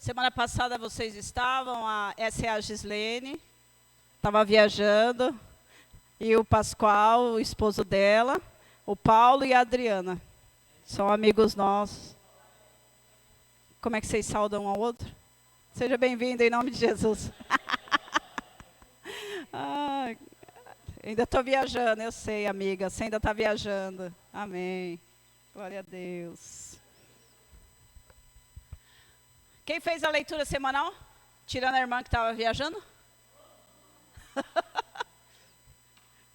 Semana passada vocês estavam, essa é a Gislene, estava viajando, e o Pascoal, o esposo dela, o Paulo e a Adriana, são amigos nossos. Como é que vocês saudam um ao outro? Seja bem-vindo em nome de Jesus. Ainda estou viajando, eu sei, amiga, você ainda está viajando. Amém. Glória a Deus. Quem fez a leitura semanal? Tirando a irmã que estava viajando?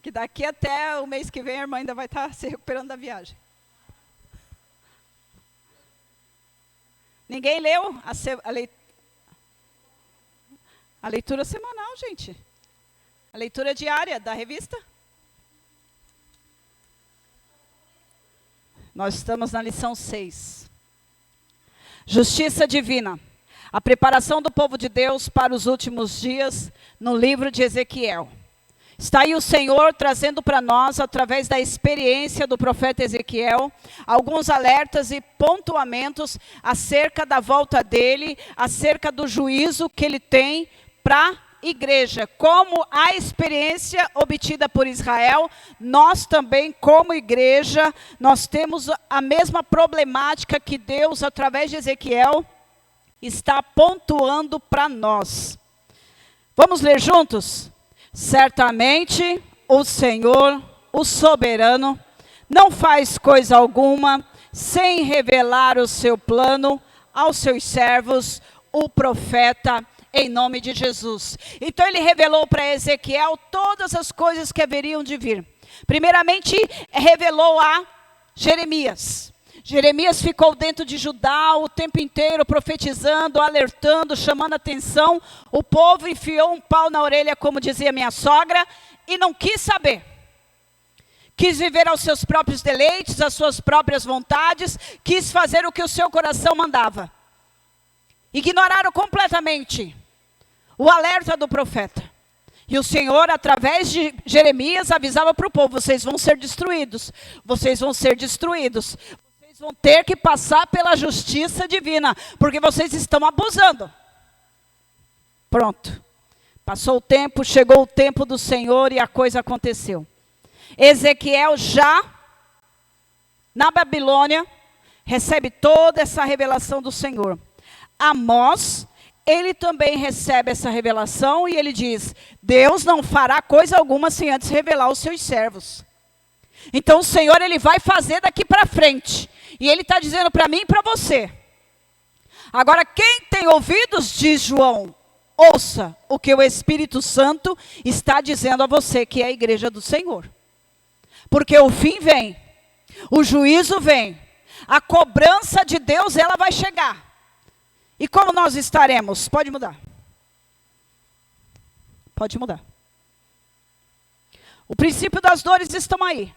Que daqui até o mês que vem a irmã ainda vai estar se recuperando da viagem. Ninguém leu a leitura semanal, gente? A leitura diária da revista? Nós estamos na lição 6. Justiça divina. A preparação do povo de Deus para os últimos dias no livro de Ezequiel. Está aí o Senhor trazendo para nós, através da experiência do profeta Ezequiel, alguns alertas e pontuamentos acerca da volta dele, acerca do juízo que ele tem para a igreja. Como a experiência obtida por Israel, nós também, como igreja, nós temos a mesma problemática que Deus, através de Ezequiel, está pontuando para nós. Vamos ler juntos? Certamente o Senhor, o soberano, não faz coisa alguma sem revelar o seu plano aos seus servos, o profeta, em nome de Jesus. Então ele revelou para Ezequiel todas as coisas que haveriam de vir. Primeiramente, revelou a Jeremias. Jeremias ficou dentro de Judá o tempo inteiro, profetizando, alertando, chamando a atenção. O povo enfiou um pau na orelha, como dizia minha sogra, e não quis saber. Quis viver aos seus próprios deleites, às suas próprias vontades, quis fazer o que o seu coração mandava. Ignoraram completamente o alerta do profeta. E o Senhor, através de Jeremias, avisava para o povo: vocês vão ser destruídos, vocês vão ser destruídos. Vocês vão ter que passar pela justiça divina, porque vocês estão abusando. Pronto. Passou o tempo, chegou o tempo do Senhor e a coisa aconteceu. Ezequiel já, na Babilônia, recebe toda essa revelação do Senhor. Amós, ele também recebe essa revelação e ele diz: Deus não fará coisa alguma sem antes revelar aos seus servos. Então o Senhor, ele vai fazer daqui para frente. E ele está dizendo para mim e para você. Agora, quem tem ouvidos, diz João, ouça o que o Espírito Santo está dizendo a você, que é a igreja do Senhor. Porque o fim vem, o juízo vem, a cobrança de Deus, ela vai chegar. E como nós estaremos? Pode mudar. Pode mudar. O princípio das dores estão aí.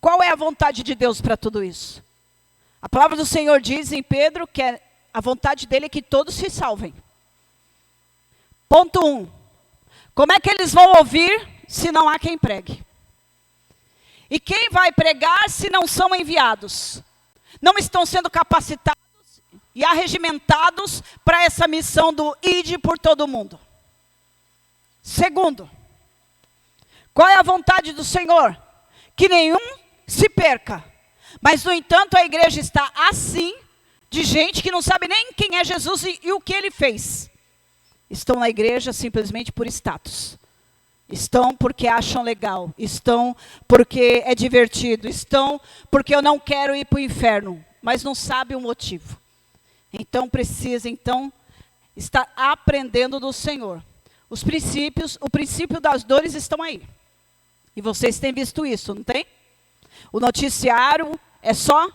Qual é a vontade de Deus para tudo isso? A palavra do Senhor diz em Pedro que a vontade dele é que todos se salvem. Ponto 1. Como é que eles vão ouvir se não há quem pregue? E quem vai pregar se não são enviados? Não estão sendo capacitados e arregimentados para essa missão do ide por todo mundo. Segundo, qual é a vontade do Senhor? Que nenhum se perca. Mas, no entanto, a igreja está assim, de gente que não sabe nem quem é Jesus e o que ele fez. Estão na igreja simplesmente por status. Estão porque acham legal. Estão porque é divertido. Estão porque eu não quero ir para o inferno. Mas não sabe o motivo. Então precisa, estar aprendendo do Senhor. Os princípios, o princípio das dores estão aí. E vocês têm visto isso, não tem? O noticiário é só,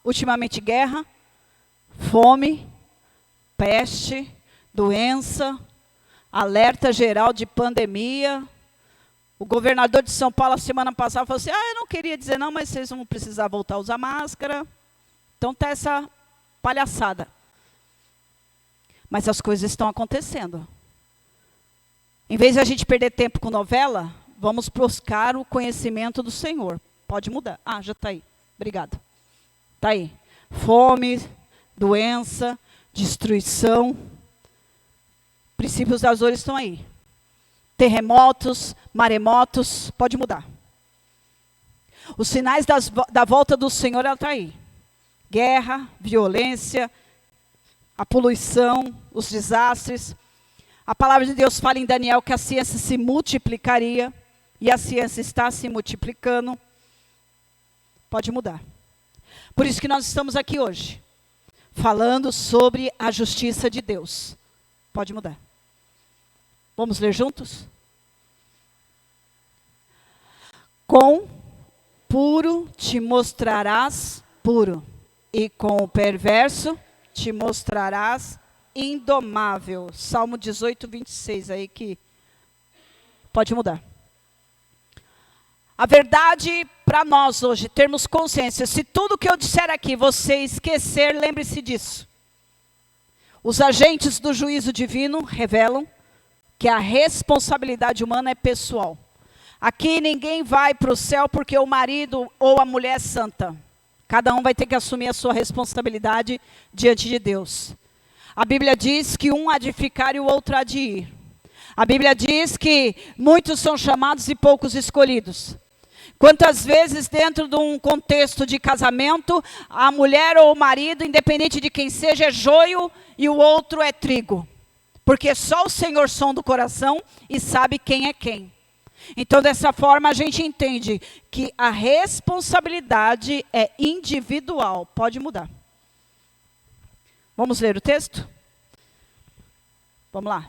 ultimamente, guerra, fome, peste, doença, alerta geral de pandemia. O governador de São Paulo, a semana passada, falou assim: eu não queria dizer não, mas vocês vão precisar voltar a usar máscara. Então está essa palhaçada. Mas as coisas estão acontecendo. Em vez de a gente perder tempo com novela, vamos buscar o conhecimento do Senhor. Pode mudar. Já está aí. Obrigada. Está aí. Fome, doença, destruição. Princípios das dores estão aí. Terremotos, maremotos, pode mudar. Os sinais da volta do Senhor, ela está aí. Guerra, violência, a poluição, os desastres. A palavra de Deus fala em Daniel que a ciência se multiplicaria. E a ciência está se multiplicando. Pode mudar. Por isso que nós estamos aqui hoje, falando sobre a justiça de Deus. Pode mudar. Vamos ler juntos? Com puro te mostrarás puro, e com o perverso te mostrarás indomável. Salmo 18, 26, aí que pode mudar. A verdade para nós hoje, termos consciência, se tudo que eu disser aqui você esquecer, lembre-se disso. Os agentes do juízo divino revelam que a responsabilidade humana é pessoal. Aqui ninguém vai para o céu porque o marido ou a mulher é santa. Cada um vai ter que assumir a sua responsabilidade diante de Deus. A Bíblia diz que um há de ficar e o outro há de ir. A Bíblia diz que muitos são chamados e poucos escolhidos. Quantas vezes dentro de um contexto de casamento, a mulher ou o marido, independente de quem seja, é joio e o outro é trigo. Porque só o Senhor sonda o coração e sabe quem é quem. Então, dessa forma, a gente entende que a responsabilidade é individual. Pode mudar. Vamos ler o texto? Vamos lá.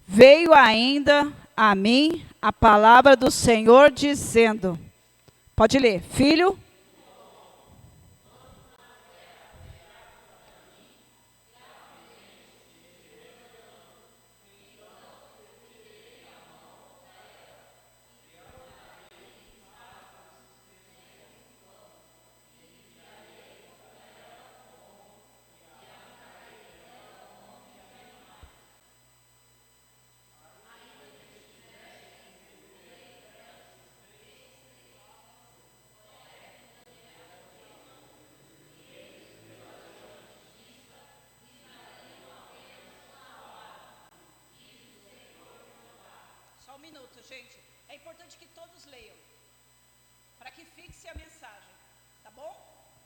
Veio ainda a mim a palavra do Senhor dizendo... Pode ler. Filho... Só um minuto, gente. É importante que todos leiam, para que fixe a mensagem, tá bom?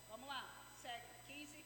Vamos lá, segue, 15.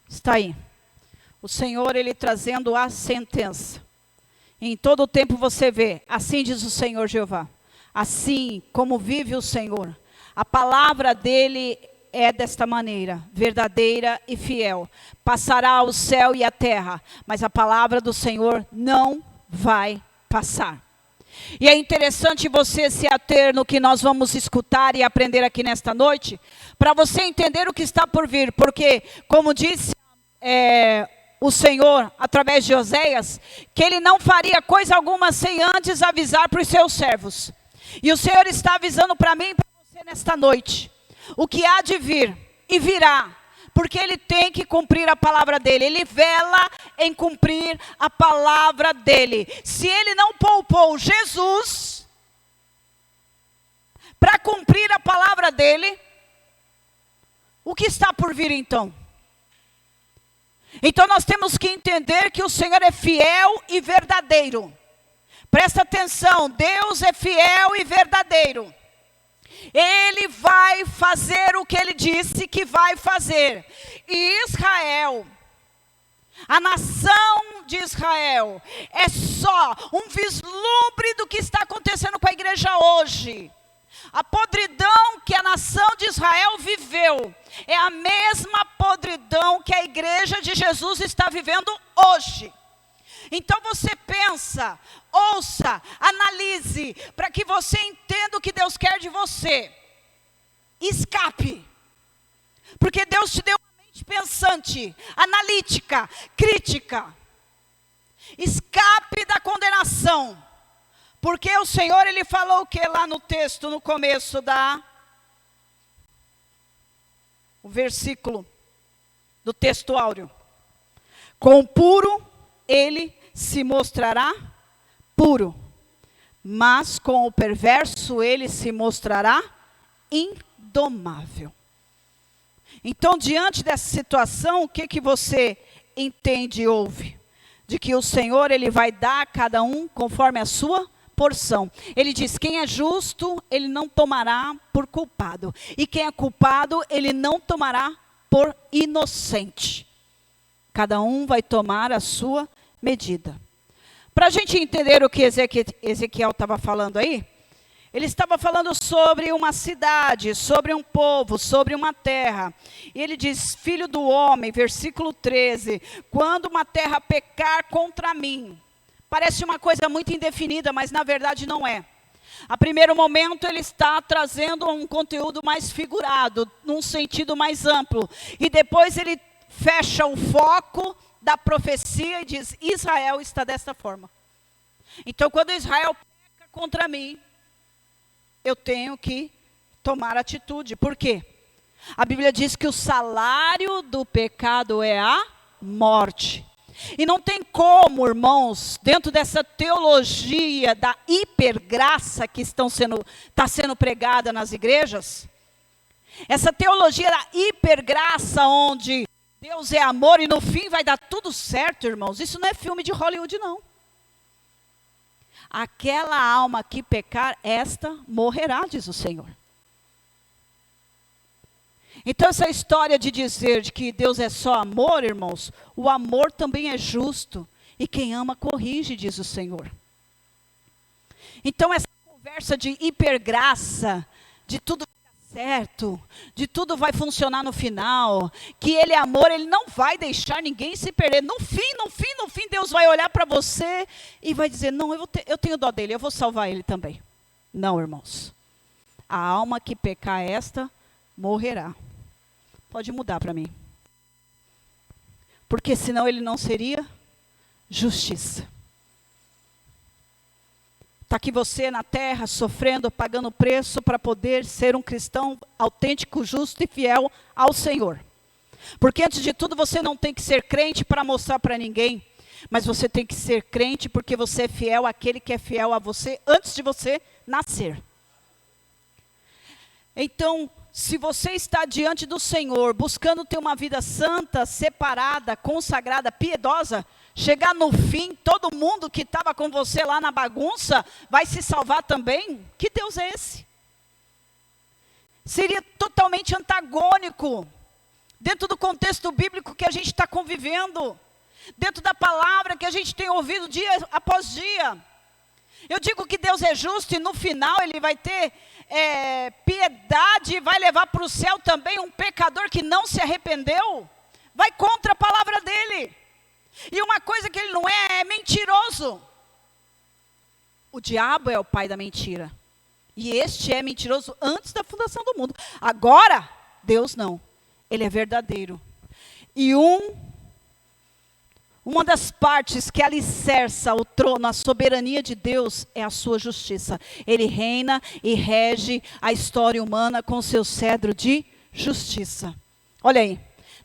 Está aí. O Senhor, Ele trazendo a sentença. Em todo o tempo você vê, assim diz o Senhor Jeová. Assim como vive o Senhor. A palavra dEle é desta maneira, verdadeira e fiel. Passará o céu e a terra, mas a palavra do Senhor não vai passar. E é interessante você se ater no que nós vamos escutar e aprender aqui nesta noite, para você entender o que está por vir, porque, como disse o Senhor, através de Oséias, que Ele não faria coisa alguma sem antes avisar para os seus servos. E o Senhor está avisando para mim e para você nesta noite, o que há de vir e virá. Porque Ele tem que cumprir a palavra dEle. Ele vela em cumprir a palavra dEle. Se Ele não poupou Jesus para cumprir a palavra dEle, o que está por vir então? Então nós temos que entender que o Senhor é fiel e verdadeiro. Presta atenção, Deus é fiel e verdadeiro. Ele vai fazer o que Ele disse que vai fazer. E Israel, a nação de Israel, é só um vislumbre do que está acontecendo com a igreja hoje. A podridão que a nação de Israel viveu é a mesma podridão que a igreja de Jesus está vivendo hoje. Então você pensa, ouça, analise, para que você entenda o que Deus quer de você. Escape. Porque Deus te deu uma mente pensante, analítica, crítica. Escape da condenação. Porque o Senhor, Ele falou o que lá no texto, no começo o versículo do texto áureo. Com o puro, Ele se mostrará puro, mas com o perverso ele se mostrará indomável. Então, diante dessa situação, o que você entende e ouve? De que o Senhor, Ele vai dar a cada um conforme a sua porção. Ele diz, quem é justo, Ele não tomará por culpado. E quem é culpado, Ele não tomará por inocente. Cada um vai tomar a sua medida. Para a gente entender o que Ezequiel estava falando aí, ele estava falando sobre uma cidade, sobre um povo, sobre uma terra. E ele diz, filho do homem, versículo 13, quando uma terra pecar contra mim. Parece uma coisa muito indefinida, mas na verdade não é. A primeiro momento ele está trazendo um conteúdo mais figurado, num sentido mais amplo. E depois ele fecha o foco da profecia e diz, Israel está desta forma. Então quando Israel peca contra mim, eu tenho que tomar atitude. Por quê? A Bíblia diz que o salário do pecado é a morte. E não tem como, irmãos, dentro dessa teologia da hipergraça que está sendo pregada nas igrejas, essa teologia da hipergraça onde Deus é amor e no fim vai dar tudo certo, irmãos, isso não é filme de Hollywood, não. Aquela alma que pecar, esta morrerá, diz o Senhor. Então essa história de dizer de que Deus é só amor, irmãos, o amor também é justo. E quem ama corrige, diz o Senhor. Então essa conversa de hipergraça, de tudo certo, de tudo vai funcionar no final, que Ele é amor, Ele não vai deixar ninguém se perder. No fim, Deus vai olhar para você e vai dizer, não, eu tenho dó dele, eu vou salvar ele também. Não, irmãos. A alma que pecar esta, morrerá. Pode mudar para mim. Porque senão ele não seria justiça. Está aqui você na terra, sofrendo, pagando preço para poder ser um cristão autêntico, justo e fiel ao Senhor. Porque antes de tudo você não tem que ser crente para mostrar para ninguém, mas você tem que ser crente porque você é fiel àquele que é fiel a você antes de você nascer. Então, se você está diante do Senhor, buscando ter uma vida santa, separada, consagrada, piedosa, chegar no fim, todo mundo que estava com você lá na bagunça, vai se salvar também? Que Deus é esse? Seria totalmente antagônico, dentro do contexto bíblico que a gente está convivendo, dentro da palavra que a gente tem ouvido dia após dia. Eu digo que Deus é justo e no final Ele vai ter piedade vai levar para o céu também um pecador que não se arrependeu? Vai contra a palavra dele. E uma coisa que ele não é mentiroso. O diabo é o pai da mentira. E este é mentiroso antes da fundação do mundo. Agora, Deus não. Ele é verdadeiro. E uma das partes que alicerça o trono, a soberania de Deus, é a sua justiça. Ele reina e rege a história humana com seu cedro de justiça. Olha aí,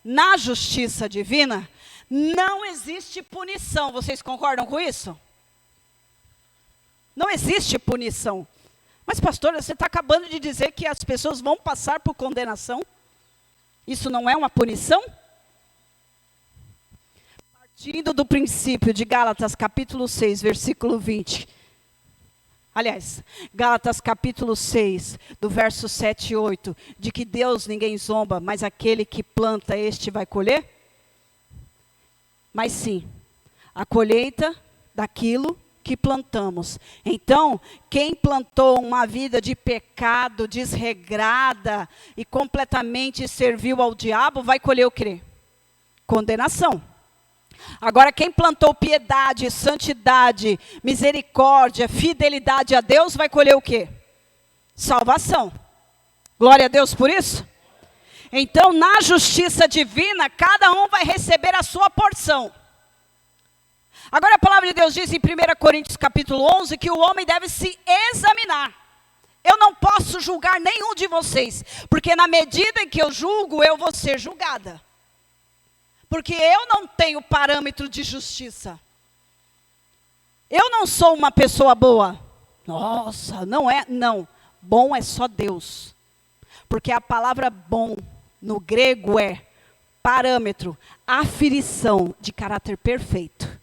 na justiça divina, não existe punição. Vocês concordam com isso? Não existe punição. Mas, pastora, você está acabando de dizer que as pessoas vão passar por condenação? Isso não é uma punição? Partindo do princípio de Gálatas capítulo 6, versículo 20. Aliás, Gálatas capítulo 6, do verso 7 e 8. De que Deus ninguém zomba, mas aquele que planta, este vai colher? Mas sim, a colheita daquilo que plantamos. Então, quem plantou uma vida de pecado, desregrada e completamente serviu ao diabo, vai colher o quê? Condenação. Agora, quem plantou piedade, santidade, misericórdia, fidelidade a Deus, vai colher o quê? Salvação. Glória a Deus por isso. Então, na justiça divina, cada um vai receber a sua porção. Agora a palavra de Deus diz em 1 Coríntios capítulo 11 que o homem deve se examinar. Eu não posso julgar nenhum de vocês, porque na medida em que eu julgo, eu vou ser julgada. Porque eu não tenho parâmetro de justiça. Eu não sou uma pessoa boa. Nossa, não é, não. Bom é só Deus. Porque a palavra bom no grego é parâmetro, aferição de caráter perfeito.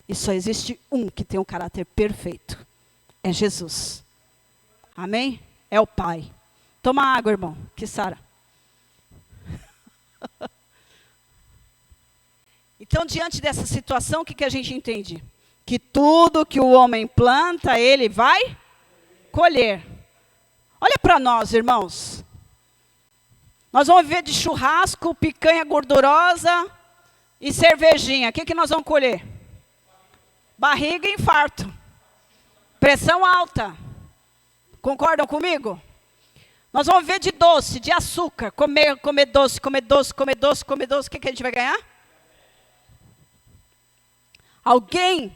E só existe um que tem um caráter perfeito. É Jesus. Amém? É o Pai. Toma água, irmão, que sara. Então, diante dessa situação, o que a gente entende? Que tudo que o homem planta, ele vai colher. Olha para nós, irmãos. Nós vamos viver de churrasco, picanha gordurosa e cervejinha. O que nós vamos colher? Barriga e infarto. Pressão alta. Concordam comigo? Nós vamos viver de doce, de açúcar. Comer doce, comer doce, comer doce, comer doce. O que a gente vai ganhar? Alguém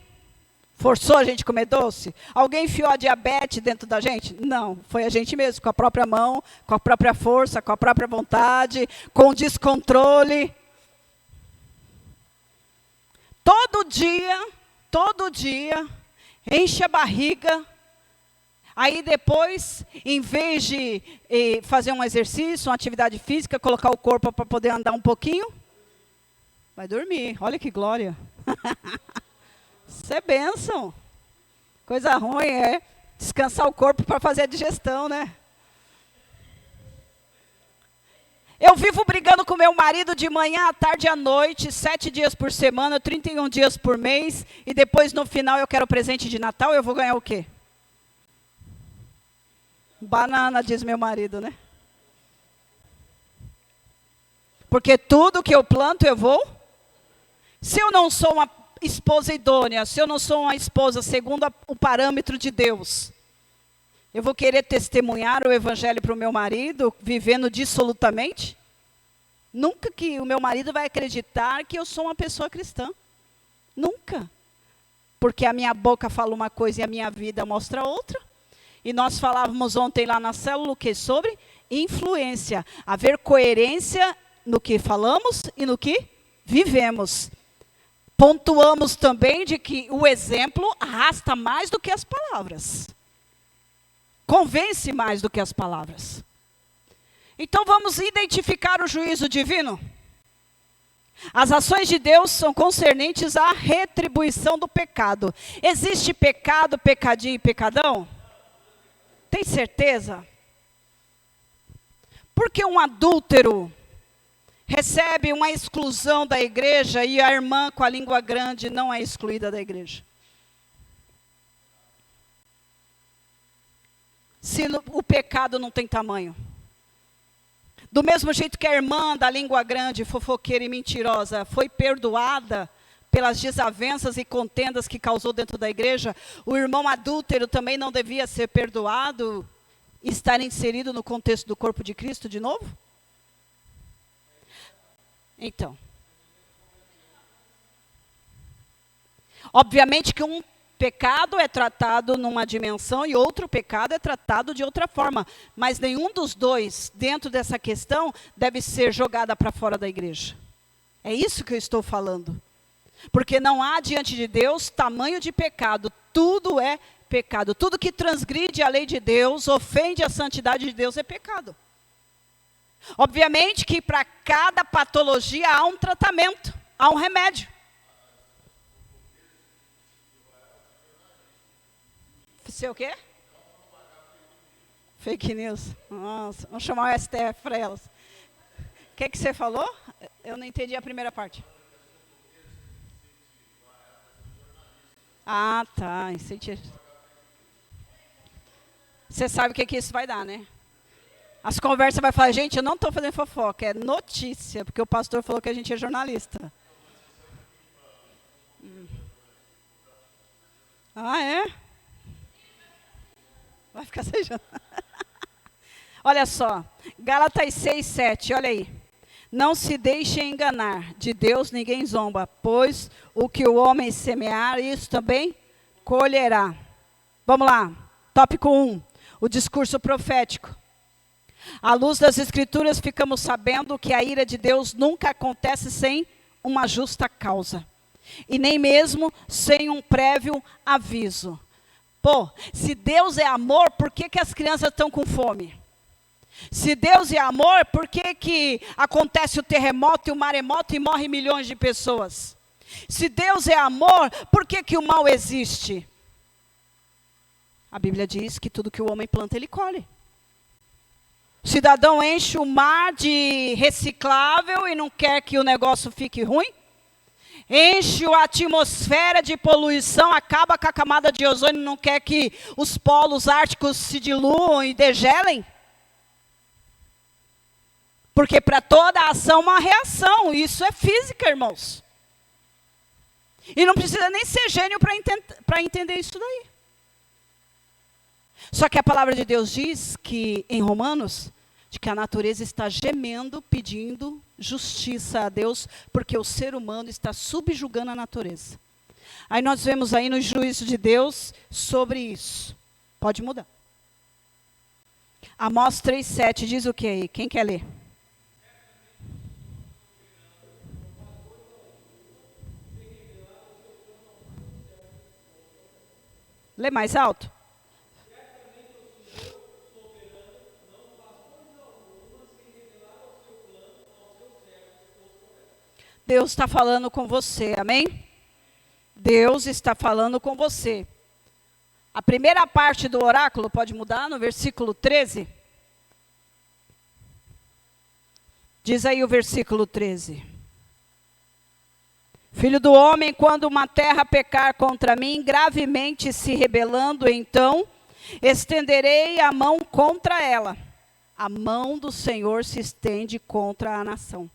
forçou a gente a comer doce? Alguém enfiou a diabetes dentro da gente? Não, foi a gente mesmo, com a própria mão, com a própria força, com a própria vontade, com o descontrole. Todo dia, enche a barriga. Aí depois, em vez de fazer um exercício, uma atividade física, colocar o corpo para poder andar um pouquinho, vai dormir. Olha que glória. Isso é bênção. Coisa ruim é descansar o corpo para fazer a digestão, né? Eu vivo brigando com meu marido de manhã, à tarde e à noite, 7 dias por semana, 31 dias por mês, e depois no final eu quero presente de Natal, eu vou ganhar o quê? Banana, diz meu marido, né? Porque tudo que eu planto eu vou. Se eu não sou uma esposa idônea, se eu não sou uma esposa segundo o parâmetro de Deus, eu vou querer testemunhar o evangelho para o meu marido, vivendo dissolutamente? Nunca que o meu marido vai acreditar que eu sou uma pessoa cristã. Nunca. Porque a minha boca fala uma coisa e a minha vida mostra outra. E nós falávamos ontem lá na célula o que? Sobre influência. Haver coerência no que falamos e no que vivemos. Pontuamos também de que o exemplo arrasta mais do que as palavras. Convence mais do que as palavras. Então vamos identificar o juízo divino. As ações de Deus são concernentes à retribuição do pecado. Existe pecado, pecadinho e pecadão? Tem certeza? Porque um adúltero recebe uma exclusão da igreja e a irmã com a língua grande não é excluída da igreja? se o pecado não tem tamanho? Do mesmo jeito que a irmã da língua grande, fofoqueira e mentirosa, foi perdoada pelas desavenças e contendas que causou dentro da igreja, o irmão adúltero também não devia ser perdoado e estar inserido no contexto do corpo de Cristo de novo? Então, obviamente que um pecado é tratado numa dimensão e outro pecado é tratado de outra forma, mas nenhum dos dois, dentro dessa questão, deve ser jogada para fora da igreja. É isso que eu estou falando. Porque não há diante de Deus tamanho de pecado, tudo é pecado. Tudo que transgride a lei de Deus, ofende a santidade de Deus é pecado. Obviamente que para cada patologia há um tratamento, há um remédio. Você o quê? Fake news. Nossa, vamos chamar o STF para elas. O que você falou? Eu não entendi a primeira parte. Ah, tá. Você sabe o que isso vai dar, né? As conversas vai falar, gente, eu não estou fazendo fofoca, é notícia, porque o pastor falou que a gente é jornalista. Ah, é? Vai ficar sem jornal. Olha só, Gálatas 6, 7, olha aí. Não se deixe enganar, de Deus ninguém zomba, pois o que o homem semear, isso também colherá. Vamos lá, tópico 1, o discurso profético. À luz das Escrituras, ficamos sabendo que a ira de Deus nunca acontece sem uma justa causa, e nem mesmo sem um prévio aviso. Pô, se Deus é amor, por que as crianças estão com fome? Se Deus é amor, por que acontece o terremoto e o maremoto e morrem milhões de pessoas? Se Deus é amor, por que o mal existe? A Bíblia diz que tudo que o homem planta, ele colhe. O cidadão enche o mar de reciclável e não quer que o negócio fique ruim. Enche a atmosfera de poluição, acaba com a camada de ozônio e não quer que os polos árticos se diluam e degelem. Porque para toda ação, uma reação. Isso é física, irmãos. E não precisa nem ser gênio para entender isso daí. Só que a palavra de Deus diz que, em Romanos, de que a natureza está gemendo, pedindo justiça a Deus, porque o ser humano está subjugando a natureza. Aí nós vemos aí no juízo de Deus sobre isso. Pode mudar. Amós 3,7 diz o que aí? Quem quer ler? Lê mais alto. Deus está falando com você, amém? Deus está falando com você. A primeira parte do oráculo, pode mudar, no versículo 13. Diz aí o versículo 13. Filho do homem, quando uma terra pecar contra mim, gravemente se rebelando, então estenderei a mão contra ela. A mão do Senhor se estende contra a nação.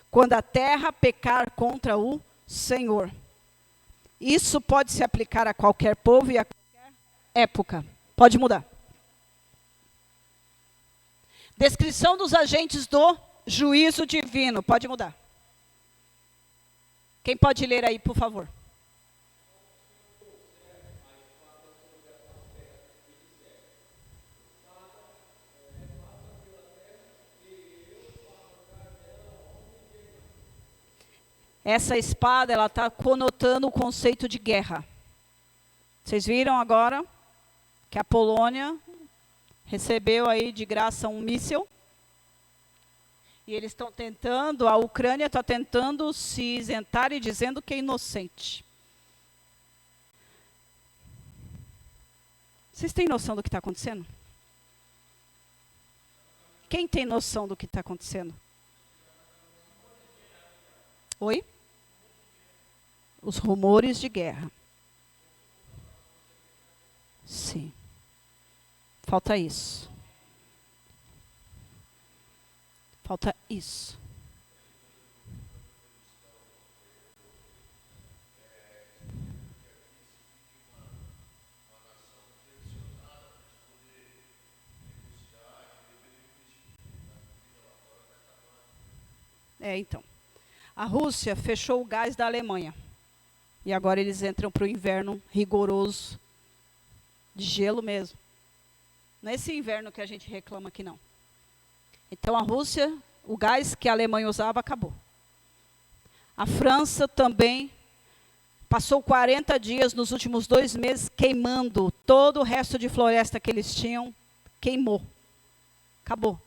Quando a terra pecar contra o Senhor. Isso pode se aplicar a qualquer povo e a qualquer época. Pode mudar. Descrição dos agentes do juízo divino. Pode mudar. Quem pode ler aí, por favor? Essa espada, ela está conotando o conceito de guerra. Vocês viram agora que a Polônia recebeu aí de graça um míssil? E eles estão tentando, a Ucrânia está tentando se isentar e dizendo que é inocente. Vocês têm noção do que está acontecendo? Quem tem noção do que está acontecendo? Oi? Os rumores de guerra. Sim. Falta isso. Falta isso. Então. A Rússia fechou o gás da Alemanha. E agora eles entram para o inverno rigoroso, de gelo mesmo. Não é esse inverno que a gente reclama aqui, não. Então a Rússia, o gás que a Alemanha usava, acabou. A França também passou 40 dias nos últimos 2 meses queimando todo o resto de floresta que eles tinham. Queimou. Acabou.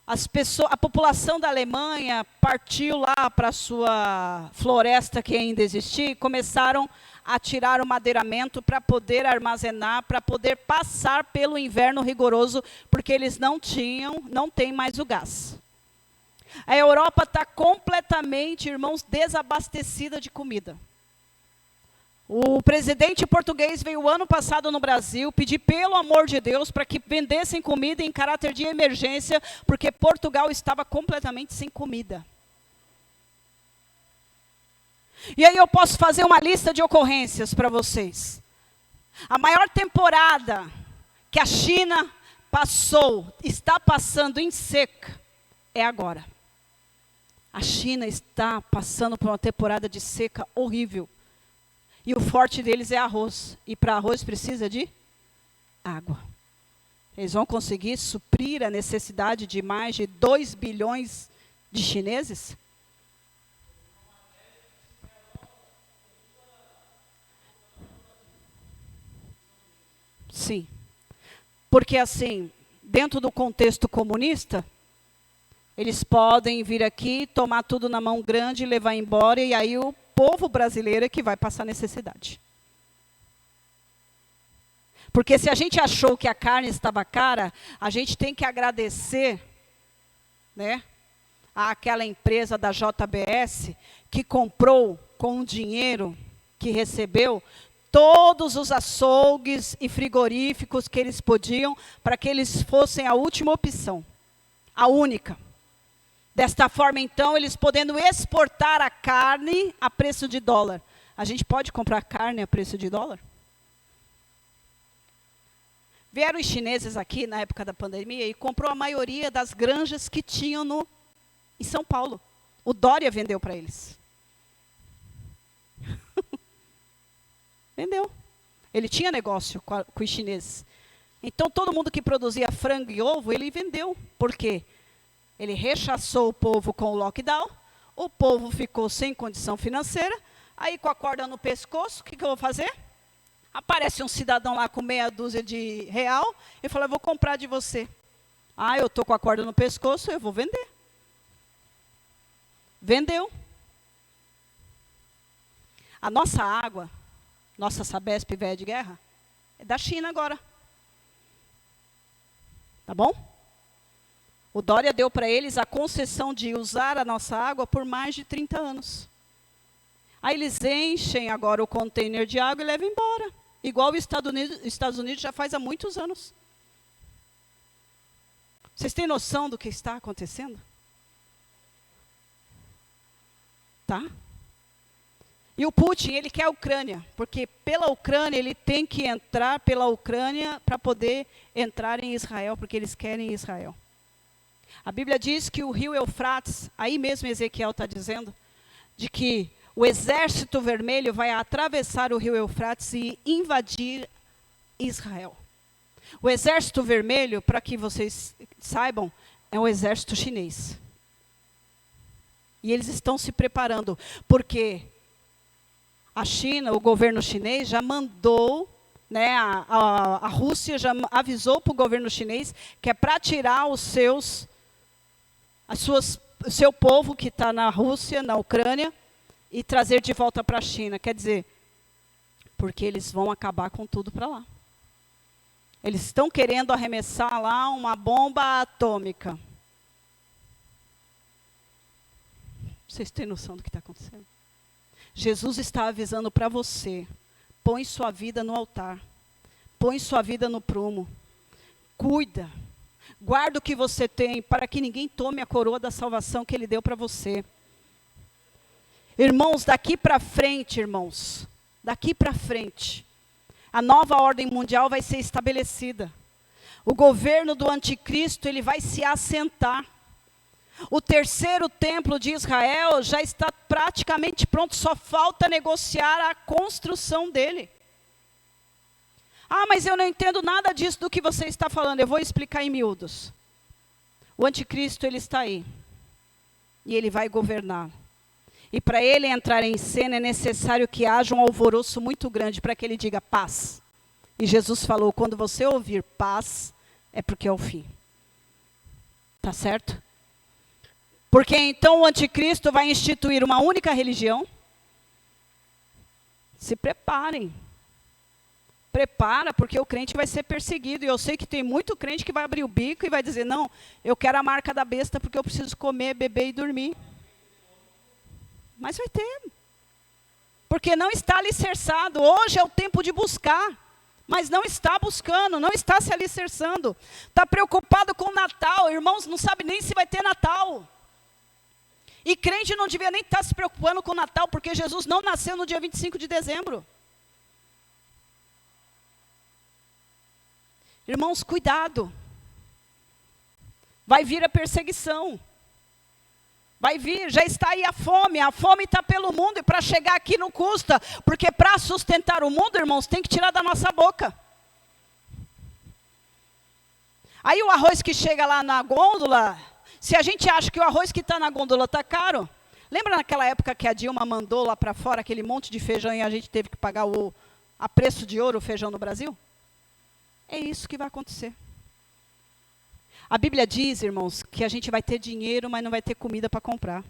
A população da Alemanha partiu lá para a sua floresta que ainda existia e começaram a tirar o madeiramento para poder armazenar, para poder passar pelo inverno rigoroso, porque eles não têm mais o gás. A Europa está completamente, irmãos, desabastecida de comida. O presidente português veio ano passado no Brasil pedir, pelo amor de Deus, para que vendessem comida em caráter de emergência, porque Portugal estava completamente sem comida. E aí eu posso fazer uma lista de ocorrências para vocês. A maior temporada que a China está passando em seca, é agora. A China está passando por uma temporada de seca horrível. E o forte deles é arroz. E para arroz precisa de água. Eles vão conseguir suprir a necessidade de mais de 2 bilhões de chineses? Sim. Porque assim, dentro do contexto comunista, eles podem vir aqui, tomar tudo na mão grande, levar embora, e aí o povo brasileiro é que vai passar necessidade. Porque se a gente achou que a carne estava cara, a gente tem que agradecer, né, àquela empresa da JBS que comprou com o dinheiro que recebeu todos os açougues e frigoríficos que eles podiam, para que eles fossem a última opção, a única. Desta forma, então, eles podendo exportar a carne a preço de dólar. A gente pode comprar carne a preço de dólar? Vieram os chineses aqui na época da pandemia e comprou a maioria das granjas que tinham em São Paulo. O Dória vendeu para eles. Vendeu. Ele tinha negócio com os chineses. Então, todo mundo que produzia frango e ovo, ele vendeu. Por quê? Ele rechaçou o povo com o lockdown, o povo ficou sem condição financeira, aí com a corda no pescoço, o que eu vou fazer? Aparece um cidadão lá com meia dúzia de real e fala, eu vou comprar de você. Ah, eu estou com a corda no pescoço, eu vou vender. Vendeu. A nossa água, nossa Sabesp Véia de Guerra, é da China agora. Tá bom? O Dória deu para eles a concessão de usar a nossa água por mais de 30 anos. Aí eles enchem agora o container de água e levam embora. Igual os Estados Unidos já faz há muitos anos. Vocês têm noção do que está acontecendo? Tá? E o Putin, ele quer a Ucrânia, porque pela Ucrânia, ele tem que entrar pela Ucrânia para poder entrar em Israel, porque eles querem Israel. A Bíblia diz que o rio Eufrates, aí mesmo Ezequiel está dizendo, de que o exército vermelho vai atravessar o rio Eufrates e invadir Israel. O exército vermelho, para que vocês saibam, é o exército chinês. E eles estão se preparando, porque a China, o governo chinês, já mandou, né, a Rússia já avisou para o governo chinês que é para tirar o seu povo que está na Rússia, na Ucrânia, e trazer de volta para a China. Quer dizer, porque eles vão acabar com tudo para lá. Eles estão querendo arremessar lá uma bomba atômica. Vocês têm noção do que está acontecendo? Jesus está avisando para você, põe sua vida no altar, põe sua vida no prumo, Cuida. Guarda o que você tem, para que ninguém tome a coroa da salvação que Ele deu para você. Irmãos, daqui para frente, a nova ordem mundial vai ser estabelecida. O governo do anticristo, ele vai se assentar. O terceiro templo de Israel já está praticamente pronto, só falta negociar a construção dele. Ah, mas eu não entendo nada disso do que você está falando. Eu vou explicar em miúdos. O anticristo, ele está aí. E ele vai governar. E para ele entrar em cena é necessário que haja um alvoroço muito grande para que ele diga paz. E Jesus falou, quando você ouvir paz, é porque é o fim. Tá certo? Porque então o anticristo vai instituir uma única religião. Se preparem. Prepara, porque o crente vai ser perseguido. E eu sei que tem muito crente que vai abrir o bico e vai dizer, não, eu quero a marca da besta porque eu preciso comer, beber e dormir. Mas vai ter. Porque não está alicerçado. Hoje é o tempo de buscar. Mas não está buscando, não está se alicerçando. Está preocupado com o Natal. Irmãos, não sabe nem se vai ter Natal. E crente não devia nem estar se preocupando com o Natal, porque Jesus não nasceu no dia 25 de dezembro. Irmãos, cuidado. Vai vir a perseguição. Vai vir, já está aí a fome está pelo mundo, e para chegar aqui não custa, porque para sustentar o mundo, irmãos, tem que tirar da nossa boca. Aí o arroz que chega lá na gôndola, se a gente acha que o arroz que está na gôndola está caro, lembra naquela época que a Dilma mandou lá para fora aquele monte de feijão e a gente teve que pagar a preço de ouro o feijão no Brasil? É isso que vai acontecer. A Bíblia diz, irmãos, que a gente vai ter dinheiro, mas não vai ter comida para comprar.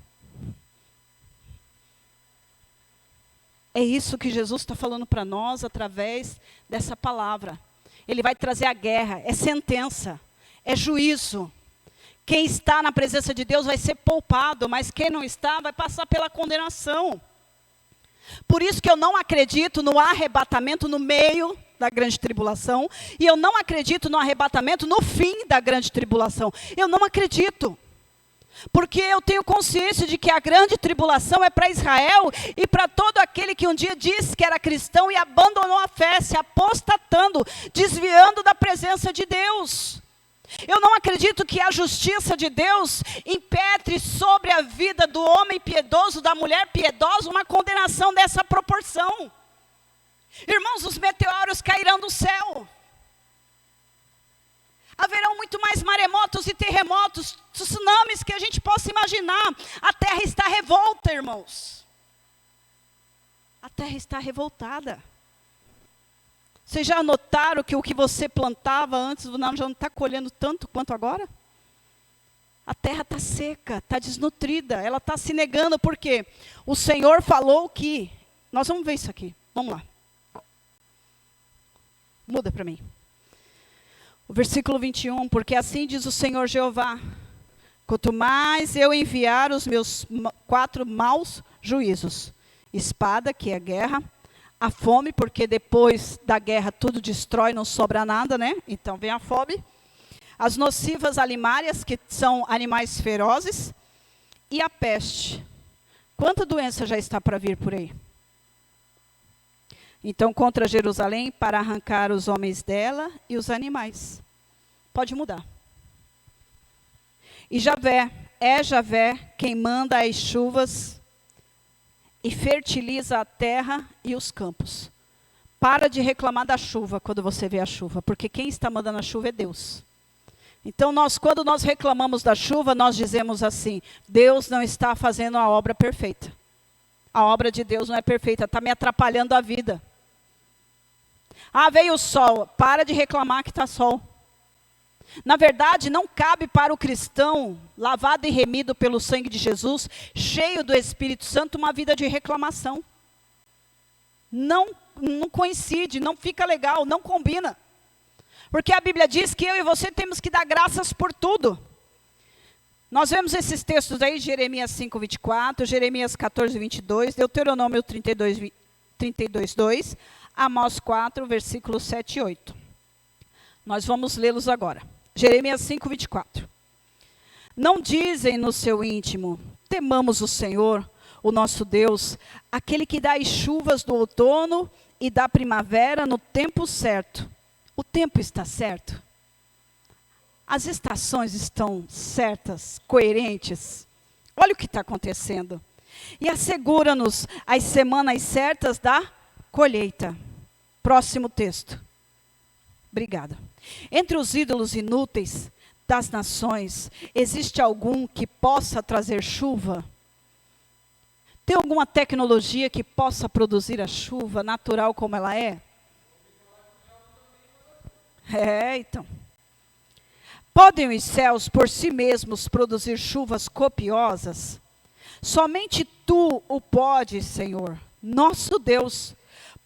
É isso que Jesus está falando para nós através dessa palavra. Ele vai trazer a guerra, é sentença, é juízo. Quem está na presença de Deus vai ser poupado, mas quem não está vai passar pela condenação. Por isso que eu não acredito no arrebatamento no meio da grande tribulação, e eu não acredito no arrebatamento no fim da grande tribulação. Eu não acredito. Porque eu tenho consciência de que a grande tribulação é para Israel e para todo aquele que um dia disse que era cristão e abandonou a fé, se apostatando, desviando da presença de Deus. Eu não acredito que a justiça de Deus impetre sobre a vida do homem piedoso, da mulher piedosa, uma condenação dessa proporção. Irmãos, os meteoros cairão do céu. Haverão muito mais maremotos e terremotos, tsunamis que a gente possa imaginar. A terra está revolta, irmãos. A terra está revoltada. Vocês já notaram que o que você plantava antes do Natal já não está colhendo tanto quanto agora? A terra está seca, está desnutrida, ela está se negando, porque o Senhor falou que... Nós vamos ver isso aqui, vamos lá. Muda para mim. O versículo 21, porque assim diz o Senhor Jeová, quanto mais eu enviar os meus 4 maus juízos, espada, que é guerra, a fome, porque depois da guerra tudo destrói, não sobra nada, né? Então vem a fome. As nocivas alimárias, que são animais ferozes, e a peste. Quanta doença já está para vir por aí? Então, contra Jerusalém, para arrancar os homens dela e os animais. Pode mudar. E Javé quem manda as chuvas e fertiliza a terra e os campos. Para de reclamar da chuva quando você vê a chuva, porque quem está mandando a chuva é Deus. Então, quando nós reclamamos da chuva, nós dizemos assim, Deus não está fazendo a obra perfeita. A obra de Deus não é perfeita, está me atrapalhando a vida. Ah, veio o sol, para de reclamar que está sol. Na verdade, não cabe para o cristão, lavado e remido pelo sangue de Jesus, cheio do Espírito Santo, uma vida de reclamação. Não coincide, não fica legal, não combina. Porque a Bíblia diz que eu e você temos que dar graças por tudo. Nós vemos esses textos aí, Jeremias 5, 24, Jeremias 14, 22, Deuteronômio 32, 2, Amós 4, versículos 7 e 8. Nós vamos lê-los agora. Jeremias 5, 24. Não dizem no seu íntimo, temamos o Senhor, o nosso Deus, aquele que dá as chuvas do outono e da primavera no tempo certo. O tempo está certo? As estações estão certas, coerentes? Olha o que está acontecendo. E assegura-nos as semanas certas da colheita. Próximo texto. Obrigada. Entre os ídolos inúteis das nações, existe algum que possa trazer chuva? Tem alguma tecnologia que possa produzir a chuva natural como ela é? Então. Podem os céus por si mesmos produzir chuvas copiosas? Somente tu o podes, Senhor, nosso Deus.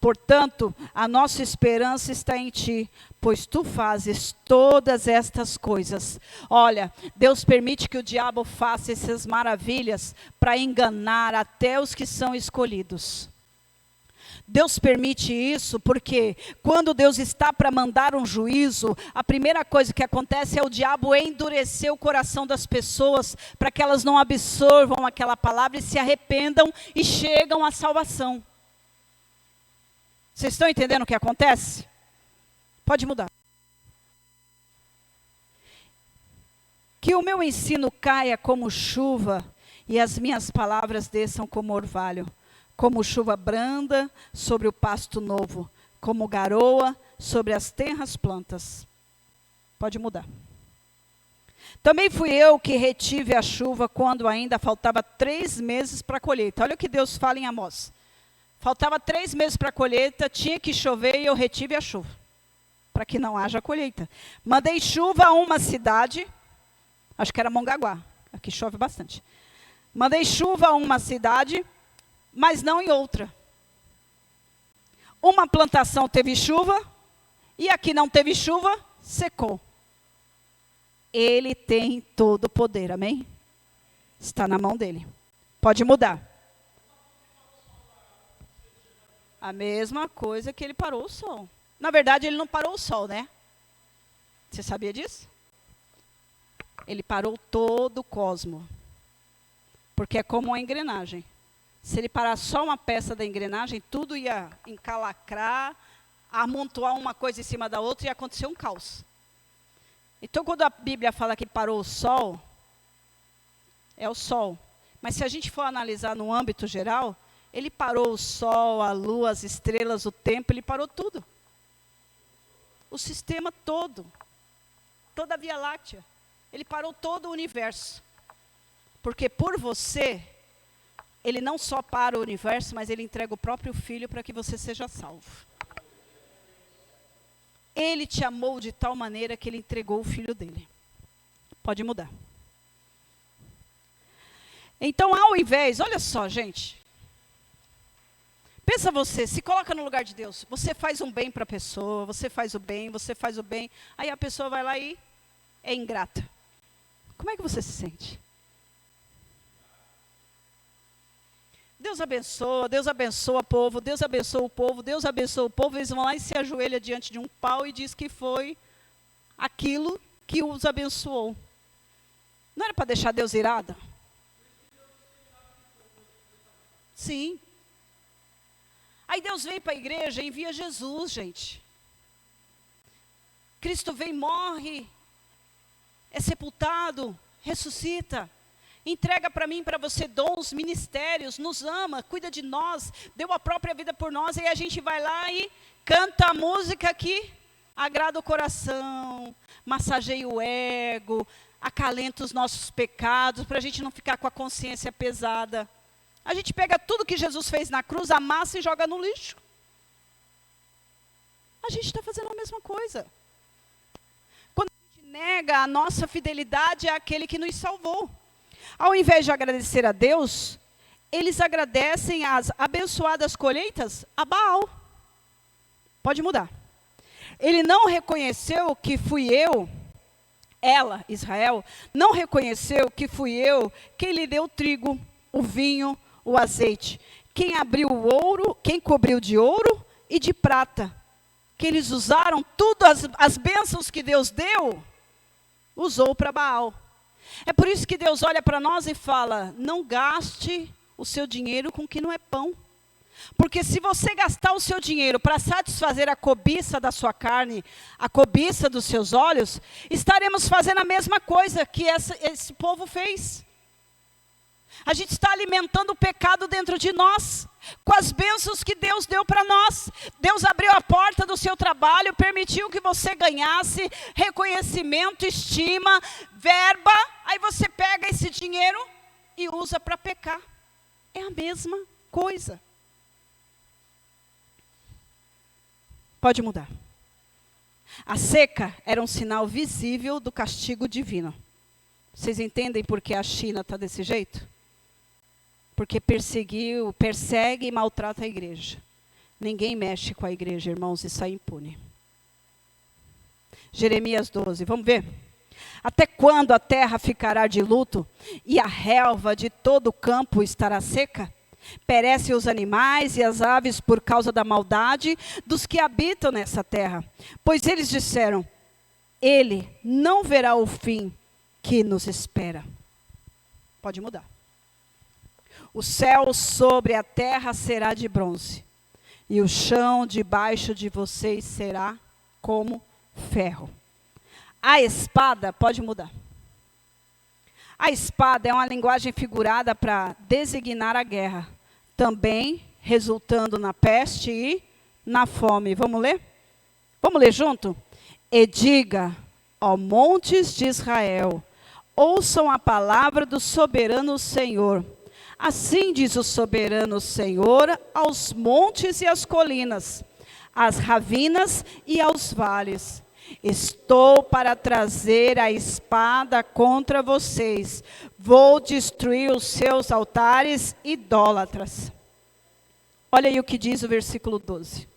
Portanto, a nossa esperança está em ti, pois tu fazes todas estas coisas. Olha, Deus permite que o diabo faça essas maravilhas para enganar até os que são escolhidos. Deus permite isso porque quando Deus está para mandar um juízo, a primeira coisa que acontece é o diabo endurecer o coração das pessoas para que elas não absorvam aquela palavra e se arrependam e chegam à salvação. Vocês estão entendendo o que acontece? Pode mudar. Que o meu ensino caia como chuva e as minhas palavras desçam como orvalho, como chuva branda sobre o pasto novo, como garoa sobre as tenras plantas. Pode mudar. Também fui eu que retive a chuva quando ainda faltava 3 meses para a colheita. Olha o que Deus fala em Amós. Faltava 3 meses para a colheita, tinha que chover e eu retive a chuva, para que não haja colheita. Mandei chuva a uma cidade, acho que era Mongaguá, aqui chove bastante. Mandei chuva a uma cidade, mas não em outra. Uma plantação teve chuva, e aqui não teve chuva, secou. Ele tem todo o poder, amém? Está na mão dele. Pode mudar. A mesma coisa que ele parou o sol. Na verdade, ele não parou o sol, né? Você sabia disso? Ele parou todo o cosmo. Porque é como uma engrenagem. Se ele parar só uma peça da engrenagem, tudo ia encalacrar, amontoar uma coisa em cima da outra e ia acontecer um caos. Então, quando a Bíblia fala que parou o sol, é o sol. Mas se a gente for analisar no âmbito geral, ele parou o sol, a lua, as estrelas, o tempo, ele parou tudo. O sistema todo. Toda a Via Láctea. Ele parou todo o universo. Porque por você, ele não só para o universo, mas ele entrega o próprio Filho para que você seja salvo. Ele te amou de tal maneira que ele entregou o Filho dele. Pode mudar. Então, ao invés, olha só, gente. Pensa você, se coloca no lugar de Deus. Você faz um bem para a pessoa, você faz o bem. Aí a pessoa vai lá e é ingrata. Como é que você se sente? Deus abençoa o povo, Deus abençoa o povo, Deus abençoa o povo. Eles vão lá e se ajoelham diante de um pau e diz que foi aquilo que os abençoou. Não era para deixar Deus irado? Sim. Aí Deus vem para a igreja e envia Jesus, gente. Cristo vem, morre, é sepultado, ressuscita, entrega para mim, para você dons, ministérios, nos ama, cuida de nós, deu a própria vida por nós, e a gente vai lá e canta a música que agrada o coração, massageia o ego, acalenta os nossos pecados, para a gente não ficar com a consciência pesada. A gente pega tudo que Jesus fez na cruz, amassa e joga no lixo. A gente está fazendo a mesma coisa. Quando a gente nega a nossa fidelidade àquele que nos salvou. Ao invés de agradecer a Deus, eles agradecem as abençoadas colheitas a Baal. Pode mudar. Ele não reconheceu que fui eu, ela, Israel, não reconheceu que fui eu quem lhe deu o trigo, o vinho, o azeite, quem abriu o ouro, quem cobriu de ouro e de prata, que eles usaram tudo, as bênçãos que Deus deu, usou para Baal. É por isso que Deus olha para nós e fala, não gaste o seu dinheiro com o que não é pão. Porque se você gastar o seu dinheiro para satisfazer a cobiça da sua carne, a cobiça dos seus olhos, estaremos fazendo a mesma coisa que esse povo fez. A gente está alimentando o pecado dentro de nós, com as bênçãos que Deus deu para nós. Deus abriu a porta do seu trabalho, permitiu que você ganhasse reconhecimento, estima, verba. Aí você pega esse dinheiro e usa para pecar. É a mesma coisa. Pode mudar. A seca era um sinal visível do castigo divino. Vocês entendem por que a China está desse jeito? Porque persegue e maltrata a igreja. Ninguém mexe com a igreja, irmãos, e sai impune. Jeremias 12, vamos ver? Até quando a terra ficará de luto e a relva de todo o campo estará seca? Perecem os animais e as aves por causa da maldade dos que habitam nessa terra. Pois eles disseram, ele não verá o fim que nos espera. Pode mudar. O céu sobre a terra será de bronze, e o chão debaixo de vocês será como ferro. A espada, pode mudar. A espada é uma linguagem figurada para designar a guerra, também resultando na peste e na fome. Vamos ler? Vamos ler junto? E diga, ó montes de Israel, ouçam a palavra do soberano Senhor. Assim diz o soberano Senhor aos montes e às colinas, às ravinas e aos vales. Estou para trazer a espada contra vocês. Vou destruir os seus altares idólatras. Olha aí o que diz o versículo 12.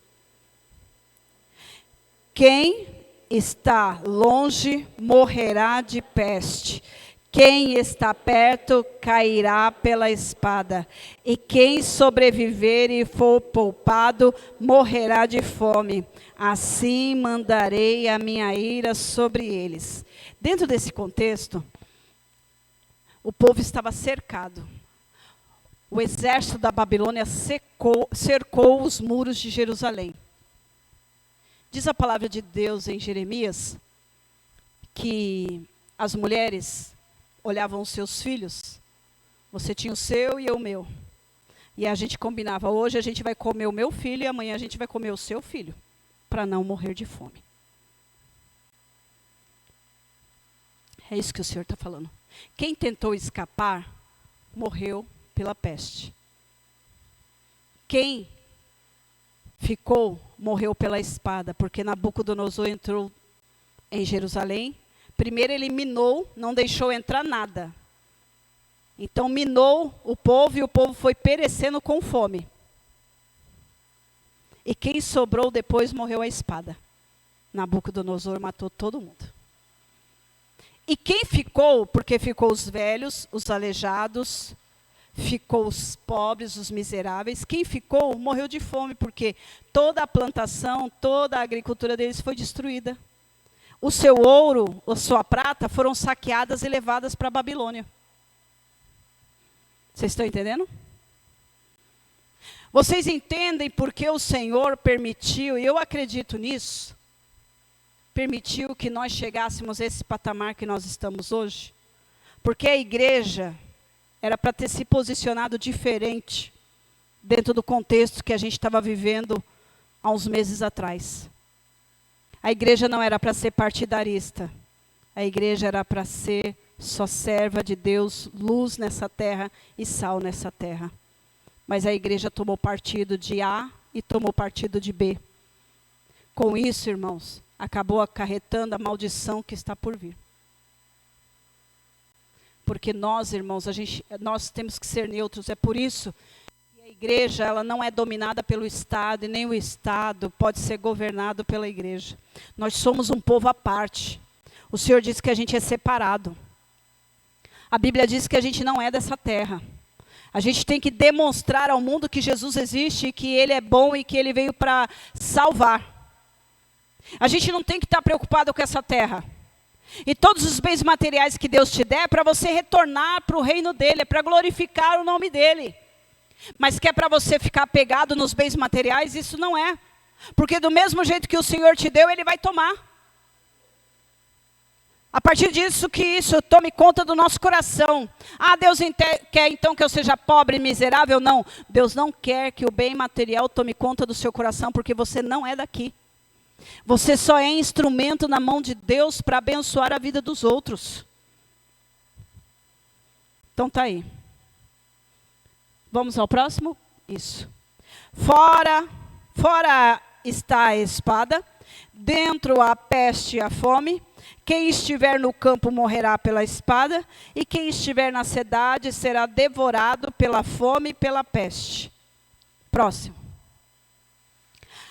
Quem está longe morrerá de peste. Quem está perto cairá pela espada. E quem sobreviver e for poupado morrerá de fome. Assim mandarei a minha ira sobre eles. Dentro desse contexto, o povo estava cercado. O exército da Babilônia cercou os muros de Jerusalém. Diz a palavra de Deus em Jeremias que as mulheres olhavam os seus filhos. Você tinha o seu e eu o meu. E a gente combinava, hoje a gente vai comer o meu filho e amanhã a gente vai comer o seu filho, para não morrer de fome. É isso que o Senhor está falando. Quem tentou escapar, morreu pela peste. Quem ficou, morreu pela espada, porque Nabucodonosor entrou em Jerusalém. Primeiro ele minou, não deixou entrar nada. Então minou o povo e o povo foi perecendo com fome. E quem sobrou depois morreu à espada. Nabucodonosor matou todo mundo. E quem ficou, porque ficou os velhos, os aleijados, ficou os pobres, os miseráveis. Quem ficou morreu de fome, porque toda a plantação, toda a agricultura deles foi destruída. O seu ouro, a sua prata foram saqueadas e levadas para a Babilônia. Vocês estão entendendo? Vocês entendem por que o Senhor permitiu, e eu acredito nisso, permitiu que nós chegássemos a esse patamar que nós estamos hoje? Porque a igreja era para ter se posicionado diferente dentro do contexto que a gente estava vivendo há uns meses atrás. A igreja não era para ser partidarista. A igreja era para ser só serva de Deus, luz nessa terra e sal nessa terra. Mas a igreja tomou partido de A e tomou partido de B. Com isso, irmãos, acabou acarretando a maldição que está por vir. Porque nós, irmãos, nós temos que ser neutros. É por isso que a igreja ela não é dominada pelo Estado, e nem o Estado pode ser governado pela igreja. Nós somos um povo à parte. O Senhor disse que a gente é separado. A Bíblia diz que a gente não é dessa terra. A gente tem que demonstrar ao mundo que Jesus existe, e que Ele é bom e que Ele veio para salvar. A gente não tem que estar preocupado com essa terra. E todos os bens materiais que Deus te der é para você retornar para o reino dele, é para glorificar o nome dele. Mas que é para você ficar apegado nos bens materiais, isso não é. Porque do mesmo jeito que o Senhor te deu, ele vai tomar. A partir disso, que isso tome conta do nosso coração. Ah, Deus quer então que eu seja pobre e miserável? Não. Deus não quer que o bem material tome conta do seu coração, porque você não é daqui. Você só é instrumento na mão de Deus para abençoar a vida dos outros. Então tá aí. Vamos ao próximo? Isso. Fora está a espada, dentro a peste e a fome. Quem estiver no campo morrerá pela espada, e quem estiver na cidade será devorado pela fome e pela peste. Próximo.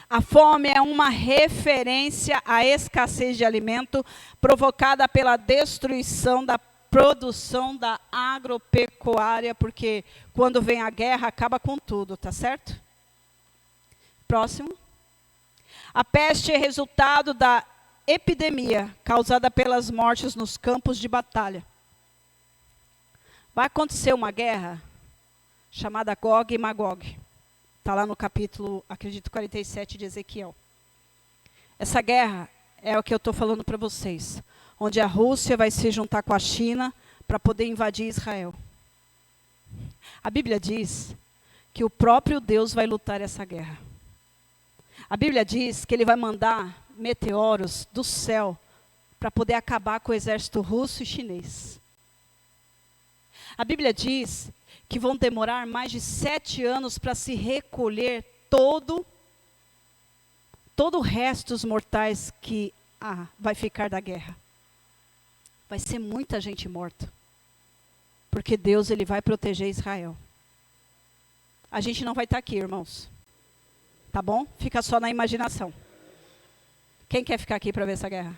A fome é uma referência à escassez de alimento provocada pela destruição da produção da agropecuária, porque quando vem a guerra acaba com tudo, tá certo? Próximo. A peste é resultado da epidemia causada pelas mortes nos campos de batalha. Vai acontecer uma guerra chamada Gog e Magog. Está lá no capítulo, acredito, 47 de Ezequiel. Essa guerra é o que eu estou falando para vocês. Onde a Rússia vai se juntar com a China para poder invadir Israel. A Bíblia diz que o próprio Deus vai lutar essa guerra. A Bíblia diz que ele vai mandar meteoros do céu para poder acabar com o exército russo e chinês. A Bíblia diz que vão demorar mais de 7 anos para se recolher todo o resto dos mortais que vai ficar da guerra. Vai ser muita gente morta. Porque Deus ele vai proteger Israel. A gente não vai estar aqui, irmãos. Tá bom? Fica só na imaginação. Quem quer ficar aqui para ver essa guerra?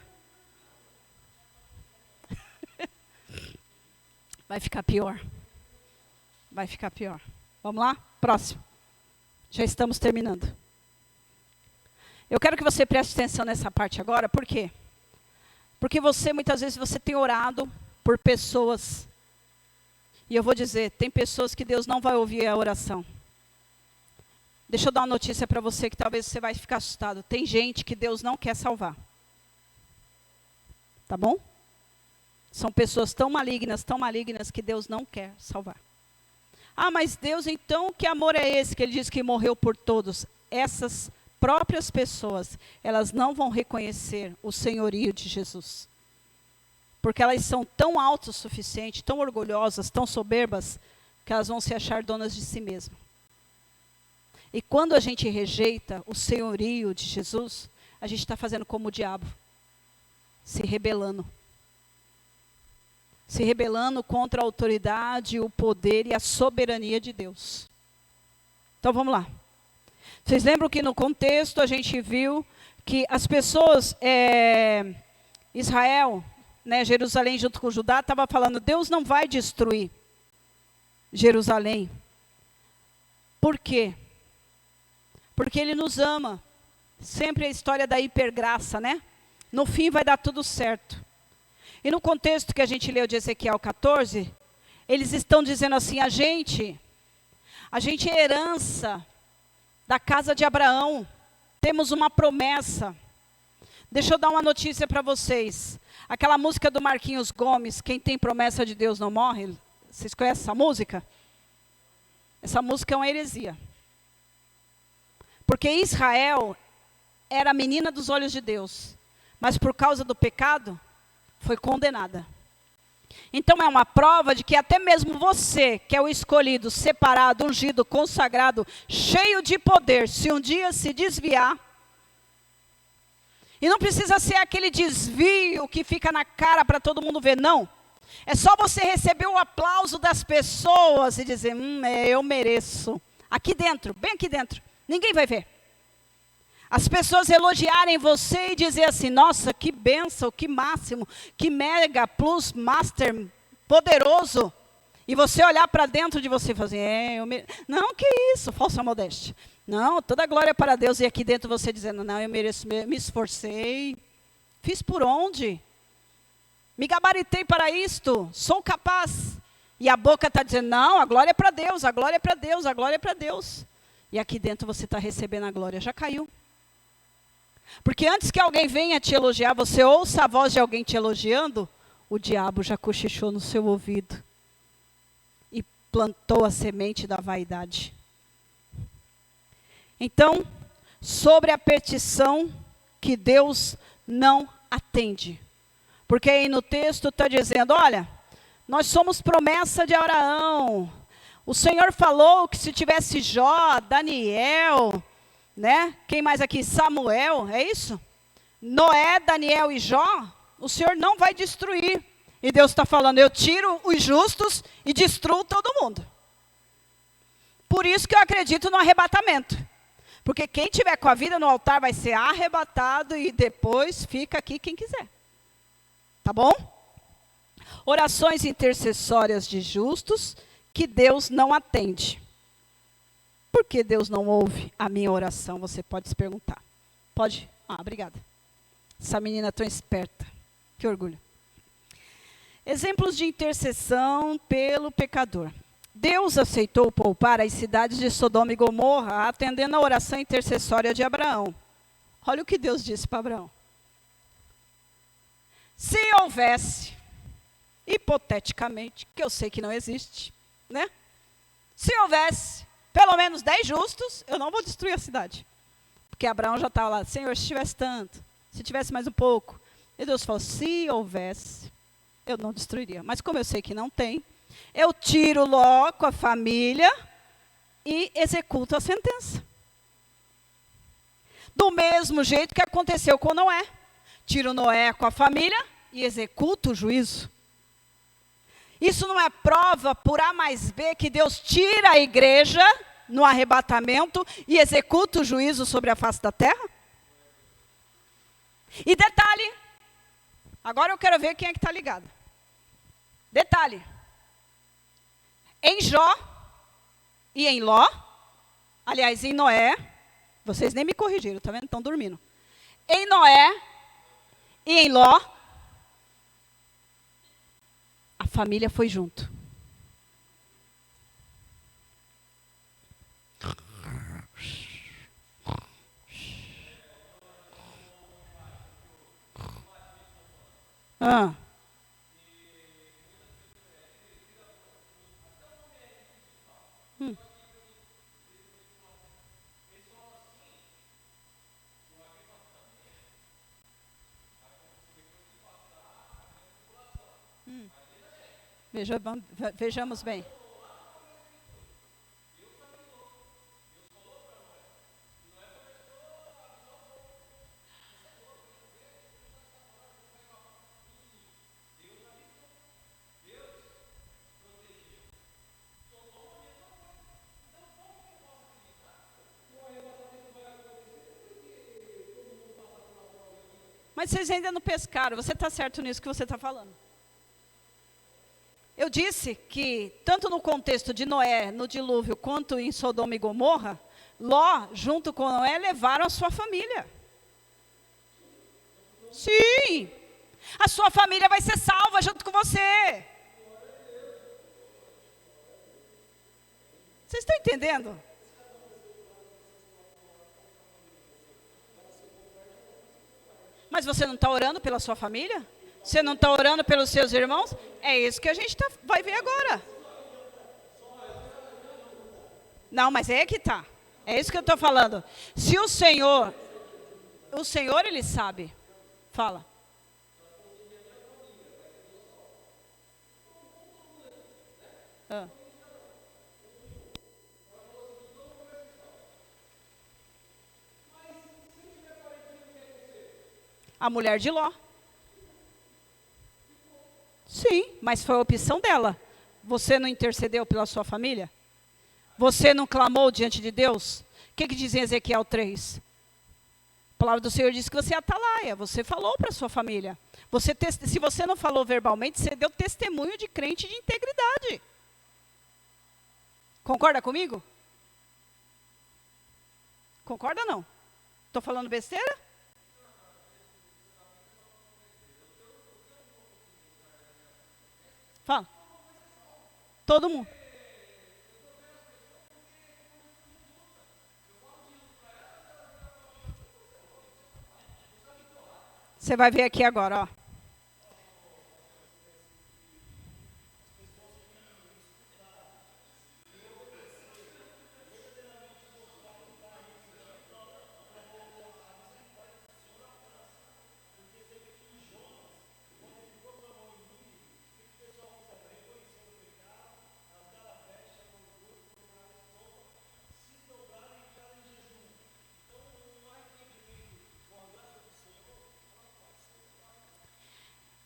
Vai ficar pior. Vai ficar pior. Vamos lá? Próximo. Já estamos terminando. Eu quero que você preste atenção nessa parte agora. Por quê? Porque muitas vezes, você tem orado por pessoas. E eu vou dizer, tem pessoas que Deus não vai ouvir a oração. Deixa eu dar uma notícia para você que talvez você vai ficar assustado. Tem gente que Deus não quer salvar. Tá bom? São pessoas tão malignas que Deus não quer salvar. Ah, mas Deus então, que amor é esse que ele diz que morreu por todos? Essas próprias pessoas, elas não vão reconhecer o senhorio de Jesus. Porque elas são tão autossuficientes, tão orgulhosas, tão soberbas, que elas vão se achar donas de si mesmas. E quando a gente rejeita o senhorio de Jesus, a gente está fazendo como o diabo, se rebelando. Se rebelando contra a autoridade, o poder e a soberania de Deus. Então vamos lá. Vocês lembram que no contexto a gente viu que as pessoas, Israel, Jerusalém junto com Judá, estava falando, Deus não vai destruir Jerusalém. Por quê? Porque Ele nos ama. Sempre a história da hipergraça, né? No fim vai dar tudo certo. E no contexto que a gente leu de Ezequiel 14, eles estão dizendo assim, a gente é herança da casa de Abraão, temos uma promessa. Deixa eu dar uma notícia para vocês. Aquela música do Marquinhos Gomes, quem tem promessa de Deus não morre. Vocês conhecem essa música? Essa música é uma heresia. Porque Israel era a menina dos olhos de Deus, mas por causa do pecado, foi condenada. Então é uma prova de que até mesmo você, que é o escolhido, separado, ungido, consagrado, cheio de poder, se um dia se desviar, e não precisa ser aquele desvio que fica na cara para todo mundo ver, não. É só você receber o aplauso das pessoas e dizer, eu mereço. Aqui dentro, bem aqui dentro, ninguém vai ver. As pessoas elogiarem você e dizer assim, nossa, que bênção, que máximo, que mega, plus, master, poderoso. E você olhar para dentro de você e fazer, não, que isso, falsa modéstia. Não, toda a glória para Deus. E aqui dentro você dizendo, não, eu mereço, me esforcei. Fiz por onde? Me gabaritei para isto, sou capaz. E a boca está dizendo, não, a glória é para Deus, a glória é para Deus, a glória é para Deus. E aqui dentro você está recebendo a glória, já caiu. Porque antes que alguém venha te elogiar, você ouça a voz de alguém te elogiando, o diabo já cochichou no seu ouvido. E plantou a semente da vaidade. Então, sobre a petição que Deus não atende. Porque aí no texto está dizendo, olha, nós somos promessa de Abraão. O Senhor falou que se tivesse Jó, Daniel, né? Quem mais aqui? Samuel, é isso? Noé, Daniel e Jó, o Senhor não vai destruir. E Deus está falando, eu tiro os justos e destruo todo mundo. Por isso que eu acredito no arrebatamento. Porque quem tiver com a vida no altar vai ser arrebatado e depois fica aqui quem quiser. Tá bom? Orações intercessórias de justos que Deus não atende. Por que Deus não ouve a minha oração? Você pode se perguntar. Pode? Obrigada. Essa menina é tão esperta. Que orgulho. Exemplos de intercessão pelo pecador. Deus aceitou poupar as cidades de Sodoma e Gomorra, atendendo a oração intercessória de Abraão. Olha o que Deus disse para Abraão. Se houvesse, hipoteticamente, que eu sei que não existe, né? Se houvesse pelo menos 10 justos, eu não vou destruir a cidade. Porque Abraão já estava lá, Senhor, se tivesse tanto, se tivesse mais um pouco. E Deus falou, se houvesse, eu não destruiria. Mas como eu sei que não tem, eu tiro Ló com a família e executo a sentença. Do mesmo jeito que aconteceu com Noé. Tiro Noé com a família e executo o juízo. Isso não é prova por A mais B que Deus tira a igreja no arrebatamento e executa o juízo sobre a face da terra? E detalhe, agora eu quero ver quem é que está ligado. Detalhe, em Jó e em Ló, aliás, em Noé, vocês nem me corrigiram, tá vendo? Estão dormindo. Em Noé e em Ló, a família foi junto. Vejamos bem. Mas vocês ainda não pescaram, você está certo nisso que você está falando. Eu disse que, tanto no contexto de Noé, no dilúvio, quanto em Sodoma e Gomorra, Ló, junto com Noé, levaram a sua família. Sim! A sua família vai ser salva junto com você. Vocês estão entendendo? Mas você não está orando pela sua família? Você não está orando pelos seus irmãos? É isso que a gente vai ver agora. Não, mas é que tá. É isso que eu estou falando. Se o Senhor ele sabe. Fala. A mulher de Ló. Sim, mas foi a opção dela. Você não intercedeu pela sua família? Você não clamou diante de Deus? O que diz em Ezequiel 3? A palavra do Senhor diz que você é atalaia. Você falou para a sua família. Se você não falou verbalmente, você deu testemunho de crente de integridade. Concorda comigo? Concorda ou não? Estou falando besteira? Fala. Todo mundo. Você vai ver aqui agora, ó.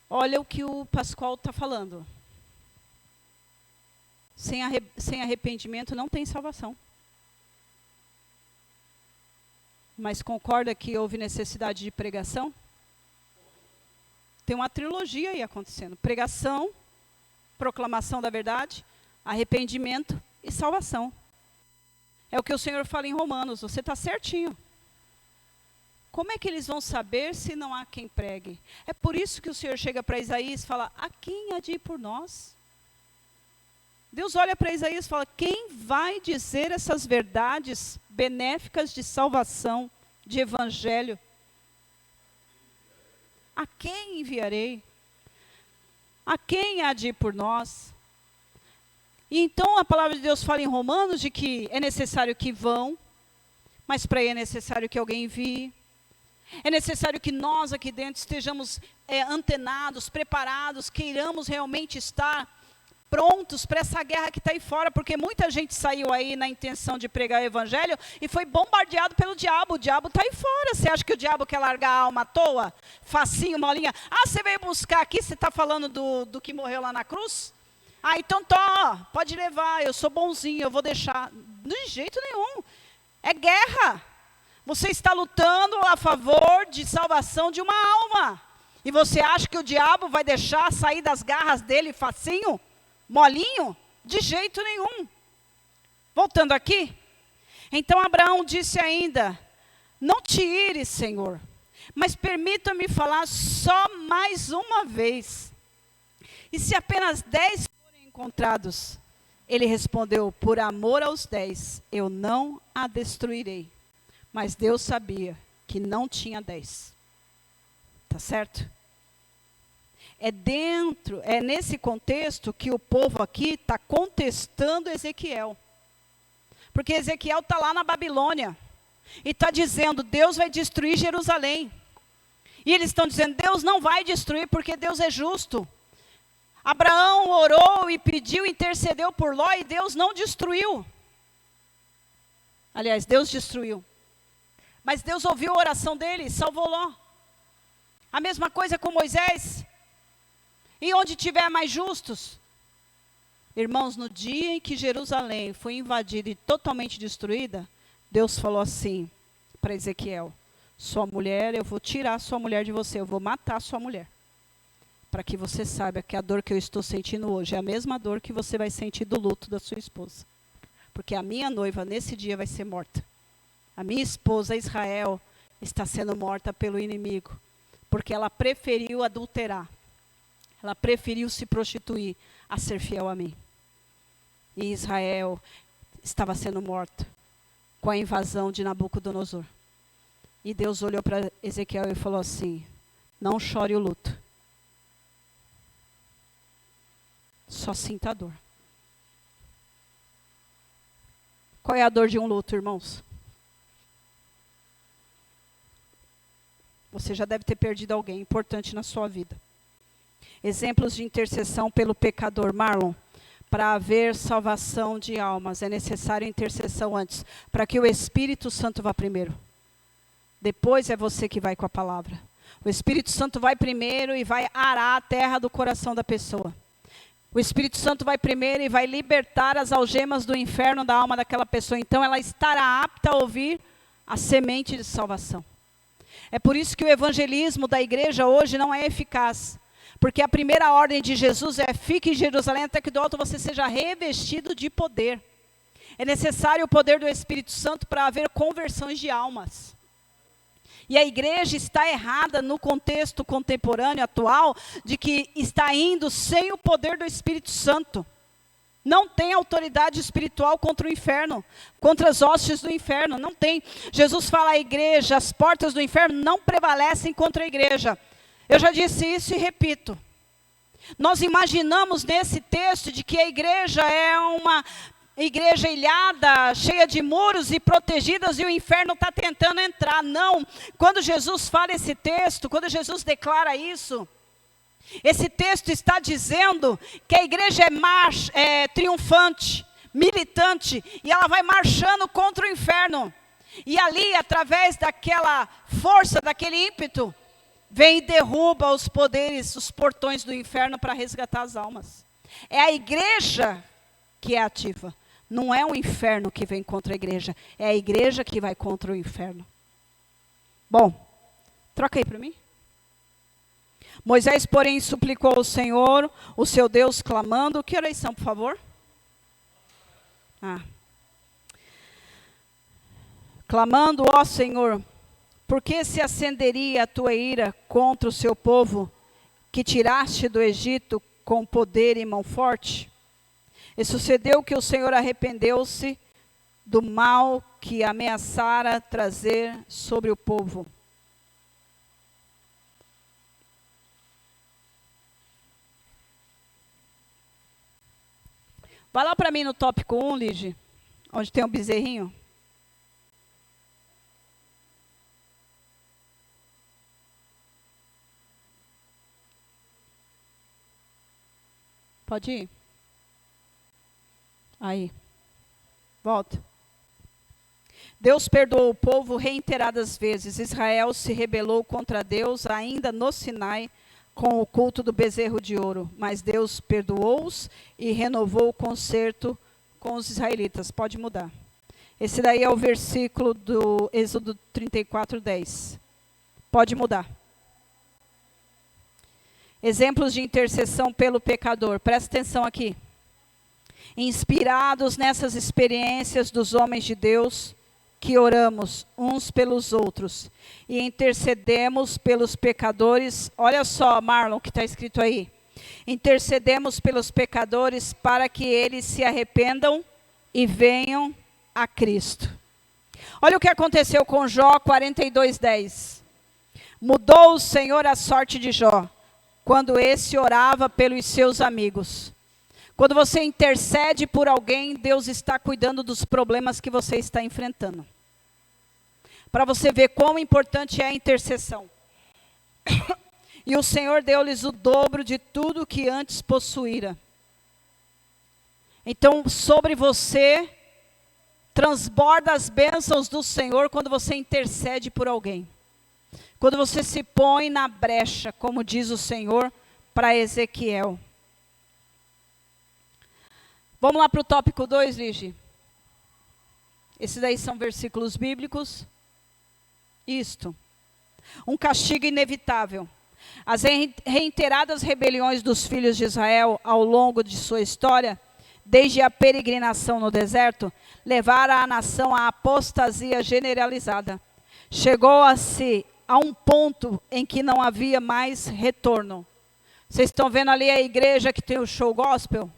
Olha o que o Pascoal está falando. Sem arrependimento não tem salvação. Mas concorda que houve necessidade de pregação? Tem uma trilogia aí acontecendo. Pregação, proclamação da verdade, arrependimento e salvação. É o que o Senhor fala em Romanos, você está certinho. Como é que eles vão saber se não há quem pregue? É por isso que o Senhor chega para Isaías e fala, a quem há de ir por nós? Deus olha para Isaías e fala, quem vai dizer essas verdades benéficas de salvação, de evangelho? A quem enviarei? A quem há de ir por nós? E então a palavra de Deus fala em Romanos de que é necessário que vão, mas para ir é necessário que alguém envie. É necessário que nós aqui dentro estejamos antenados, preparados, queiramos realmente estar prontos para essa guerra que está aí fora, porque muita gente saiu aí na intenção de pregar o evangelho e foi bombardeado pelo diabo. O diabo está aí fora. Você acha que o diabo quer largar a alma à toa? Facinho, molinha. Ah, você veio buscar aqui, você está falando do que morreu lá na cruz? Ah, então tá, pode levar, eu sou bonzinho, eu vou deixar. De jeito nenhum. É guerra. Você está lutando a favor de salvação de uma alma. E você acha que o diabo vai deixar sair das garras dele facinho? Molinho? De jeito nenhum. Voltando aqui. Então Abraão disse ainda, não te ires, Senhor, mas permita-me falar só mais uma vez. E se apenas 10 forem encontrados? Ele respondeu, por amor aos 10, eu não a destruirei. Mas Deus sabia que não tinha 10. Tá certo? É nesse contexto que o povo aqui está contestando Ezequiel. Porque Ezequiel está lá na Babilônia. E está dizendo, Deus vai destruir Jerusalém. E eles estão dizendo, Deus não vai destruir porque Deus é justo. Abraão orou e pediu, intercedeu por Ló e Deus não destruiu. Aliás, Deus destruiu. Mas Deus ouviu a oração dele e salvou Ló. A mesma coisa com Moisés. E onde tiver mais justos? Irmãos, no dia em que Jerusalém foi invadida e totalmente destruída, Deus falou assim para Ezequiel, sua mulher, eu vou tirar sua mulher de você, eu vou matar sua mulher. Para que você saiba que a dor que eu estou sentindo hoje é a mesma dor que você vai sentir do luto da sua esposa. Porque a minha noiva nesse dia vai ser morta. A minha esposa Israel está sendo morta pelo inimigo, porque ela preferiu adulterar, ela preferiu se prostituir a ser fiel a mim. E Israel estava sendo morta com a invasão de Nabucodonosor. E Deus olhou para Ezequiel e falou assim, não chore o luto, só sinta a dor. Qual é a dor de um luto, irmãos? Você já deve ter perdido alguém importante na sua vida. Exemplos de intercessão pelo pecador. Marlon, para haver salvação de almas, é necessário intercessão antes, para que o Espírito Santo vá primeiro. Depois é você que vai com a palavra. O Espírito Santo vai primeiro e vai arar a terra do coração da pessoa. O Espírito Santo vai primeiro e vai libertar as algemas do inferno da alma daquela pessoa. Então ela estará apta a ouvir a semente de salvação. É por isso que o evangelismo da igreja hoje não é eficaz. Porque a primeira ordem de Jesus é, fique em Jerusalém até que do alto você seja revestido de poder. É necessário o poder do Espírito Santo para haver conversões de almas. E a igreja está errada no contexto contemporâneo, atual, de que está indo sem o poder do Espírito Santo. Não tem autoridade espiritual contra o inferno, contra as hostes do inferno, não tem. Jesus fala à igreja, as portas do inferno não prevalecem contra a igreja. Eu já disse isso e repito. Nós imaginamos nesse texto de que a igreja é uma igreja ilhada, cheia de muros e protegidas, e o inferno está tentando entrar. Não, quando Jesus fala esse texto, quando Jesus declara isso, esse texto está dizendo que a igreja é triunfante, militante, e ela vai marchando contra o inferno. E ali, através daquela força, daquele ímpeto, vem e derruba os poderes, os portões do inferno para resgatar as almas. É a igreja que é ativa. Não é o inferno que vem contra a igreja. É a igreja que vai contra o inferno. Bom, troca aí para mim. Moisés, porém, suplicou ao Senhor, o seu Deus, clamando. Que oração, por favor? Clamando, ó Senhor, por que se acenderia a tua ira contra o seu povo, que tiraste do Egito com poder e mão forte? E sucedeu que o Senhor arrependeu-se do mal que ameaçara trazer sobre o povo. Vai lá para mim no tópico 1, Lige, onde tem um bezerrinho. Pode ir? Aí. Volta. Deus perdoou o povo reiteradas vezes. Israel se rebelou contra Deus ainda no Sinai com o culto do bezerro de ouro. Mas Deus perdoou-os e renovou o concerto com os israelitas. Pode mudar. Esse daí é o versículo do Êxodo 34, 10. Pode mudar. Exemplos de intercessão pelo pecador. Presta atenção aqui. Inspirados nessas experiências dos homens de Deus, que oramos uns pelos outros e intercedemos pelos pecadores. Olha só, Marlon, que está escrito aí. Intercedemos pelos pecadores para que eles se arrependam e venham a Cristo. Olha o que aconteceu com Jó 42:10. Mudou o Senhor a sorte de Jó, quando esse orava pelos seus amigos. Quando você intercede por alguém, Deus está cuidando dos problemas que você está enfrentando. Para você ver quão importante é a intercessão. E o Senhor deu-lhes o dobro de tudo que antes possuíra. Então, sobre você, transborda as bênçãos do Senhor quando você intercede por alguém. Quando você se põe na brecha, como diz o Senhor para Ezequiel. Vamos lá para o tópico 2, Lige. Esses daí são versículos bíblicos. Isto. Um castigo inevitável. As reiteradas rebeliões dos filhos de Israel ao longo de sua história, desde a peregrinação no deserto, levaram a nação à apostasia generalizada. Chegou-se a um ponto em que não havia mais retorno. Vocês estão vendo ali a igreja que tem o show gospel?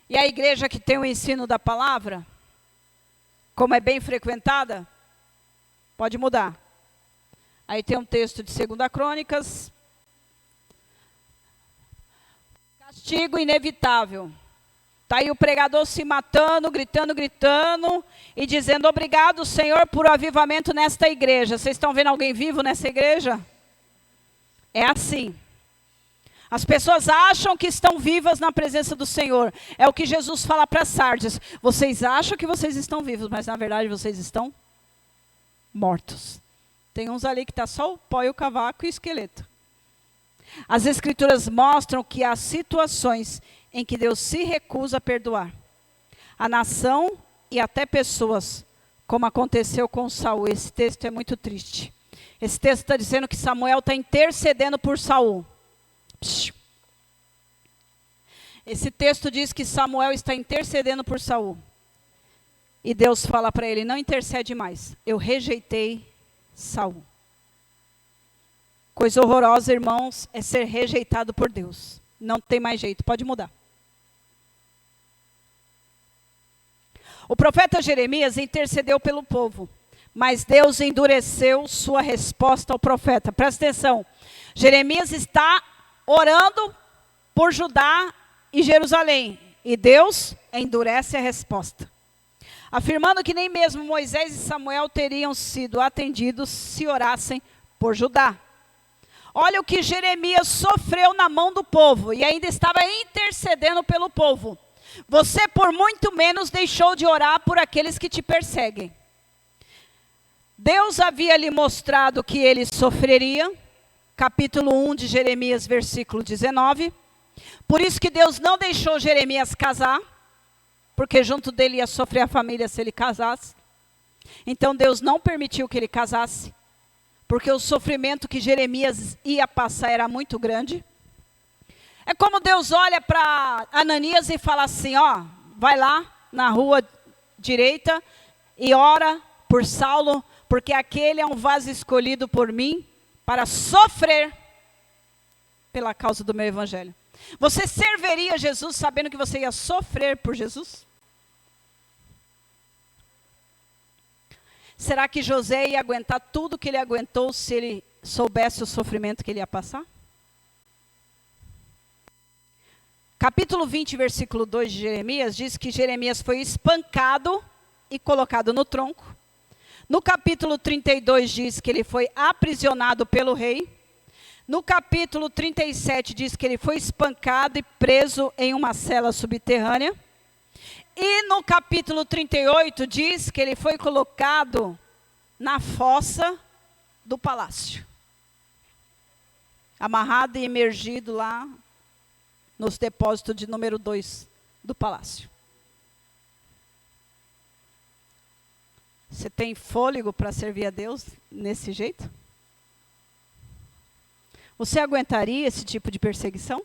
E a igreja que tem o ensino da palavra, como é bem frequentada, pode mudar. Aí tem um texto de 2 Crônicas. Castigo inevitável. Está aí o pregador se matando, gritando, e dizendo, obrigado, Senhor, por o avivamento nesta igreja. Vocês estão vendo alguém vivo nessa igreja? É assim. As pessoas acham que estão vivas na presença do Senhor. É o que Jesus fala para Sardes. Vocês acham que vocês estão vivos, mas na verdade vocês estão mortos. Tem uns ali que está só o pó e o cavaco e o esqueleto. As Escrituras mostram que há situações em que Deus se recusa a perdoar a nação e até pessoas, como aconteceu com Saul. Esse texto é muito triste. Esse texto está dizendo que Samuel está intercedendo por Saul. Esse texto diz que Samuel está intercedendo por Saul. E Deus fala para ele, não intercede mais. Eu rejeitei Saul. Coisa horrorosa, irmãos, é ser rejeitado por Deus. Não tem mais jeito, pode mudar. O profeta Jeremias intercedeu pelo povo, mas Deus endureceu sua resposta ao profeta. Presta atenção, Jeremias está orando por Judá e Jerusalém, e Deus endurece a resposta, afirmando que nem mesmo Moisés e Samuel teriam sido atendidos se orassem por Judá. Olha o que Jeremias sofreu na mão do povo, e ainda estava intercedendo pelo povo. Você por muito menos deixou de orar por aqueles que te perseguem. Deus havia lhe mostrado que ele sofreria, capítulo 1 de Jeremias, versículo 19. Por isso que Deus não deixou Jeremias casar, porque junto dele ia sofrer a família se ele casasse. Então Deus não permitiu que ele casasse, porque o sofrimento que Jeremias ia passar era muito grande. É como Deus olha para Ananias e fala assim, ó, vai lá na rua direita e ora por Saulo, porque aquele é um vaso escolhido por mim para sofrer pela causa do meu evangelho. Você serviria Jesus sabendo que você ia sofrer por Jesus? Será que José ia aguentar tudo que ele aguentou se ele soubesse o sofrimento que ele ia passar? Capítulo 20, versículo 2 de Jeremias, diz que Jeremias foi espancado e colocado no tronco. No capítulo 32 diz que ele foi aprisionado pelo rei. No capítulo 37 diz que ele foi espancado e preso em uma cela subterrânea. E no capítulo 38 diz que ele foi colocado na fossa do palácio. Amarrado e imergido lá nos depósitos de número 2 do palácio. Você tem fôlego para servir a Deus nesse jeito? Você aguentaria esse tipo de perseguição?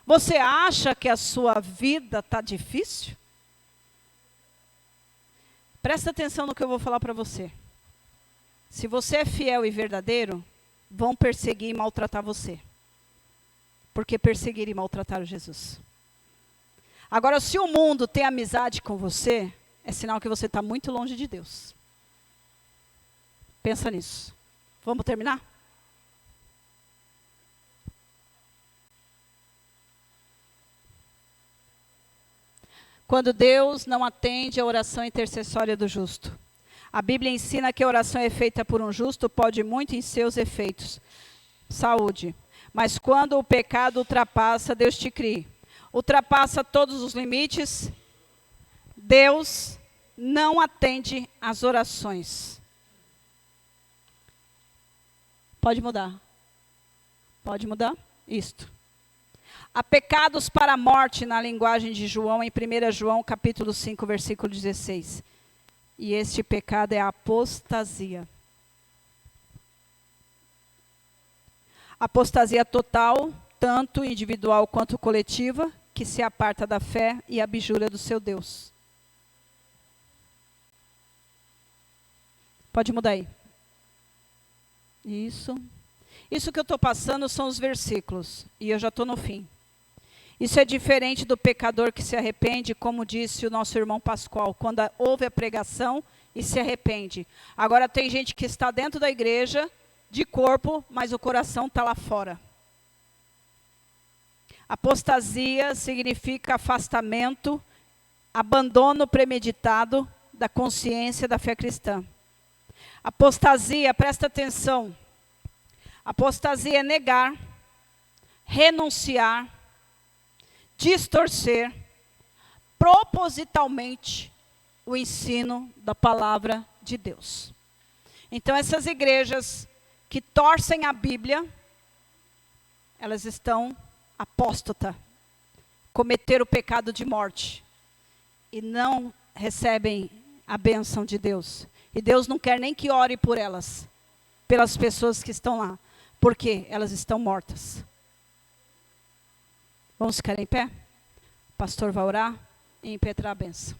Você acha que a sua vida está difícil? Presta atenção no que eu vou falar para você. Se você é fiel e verdadeiro, vão perseguir e maltratar você. Porque perseguiram e maltrataram Jesus. Agora, se o mundo tem amizade com você, é sinal que você está muito longe de Deus. Pensa nisso. Vamos terminar? Quando Deus não atende a oração intercessória do justo. A Bíblia ensina que a oração é feita por um justo, pode muito em seus efeitos. Saúde. Mas quando o pecado ultrapassa, Deus te cria. Ultrapassa todos os limites, Deus não atende às orações. Pode mudar. Pode mudar? Isto. Há pecados para a morte na linguagem de João, em 1 João capítulo 5, versículo 16. E este pecado é a apostasia. Apostasia total, tanto individual quanto coletiva, que se aparta da fé e abjura do seu Deus. Pode mudar aí. Isso. Isso que eu estou passando são os versículos, e eu já estou no fim. Isso é diferente do pecador que se arrepende, como disse o nosso irmão Pascoal, quando ouve a pregação e se arrepende. Agora tem gente que está dentro da igreja, de corpo, mas o coração está lá fora. Apostasia significa afastamento, abandono premeditado da consciência da fé cristã. Apostasia, presta atenção. Apostasia é negar, renunciar, distorcer, propositalmente, o ensino da palavra de Deus. Então, essas igrejas que torcem a Bíblia, elas estão apóstata, cometeram o pecado de morte e não recebem a bênção de Deus. E Deus não quer nem que ore por elas, pelas pessoas que estão lá, porque elas estão mortas. Vamos ficar em pé? O pastor vai orar e impetrar a bênção.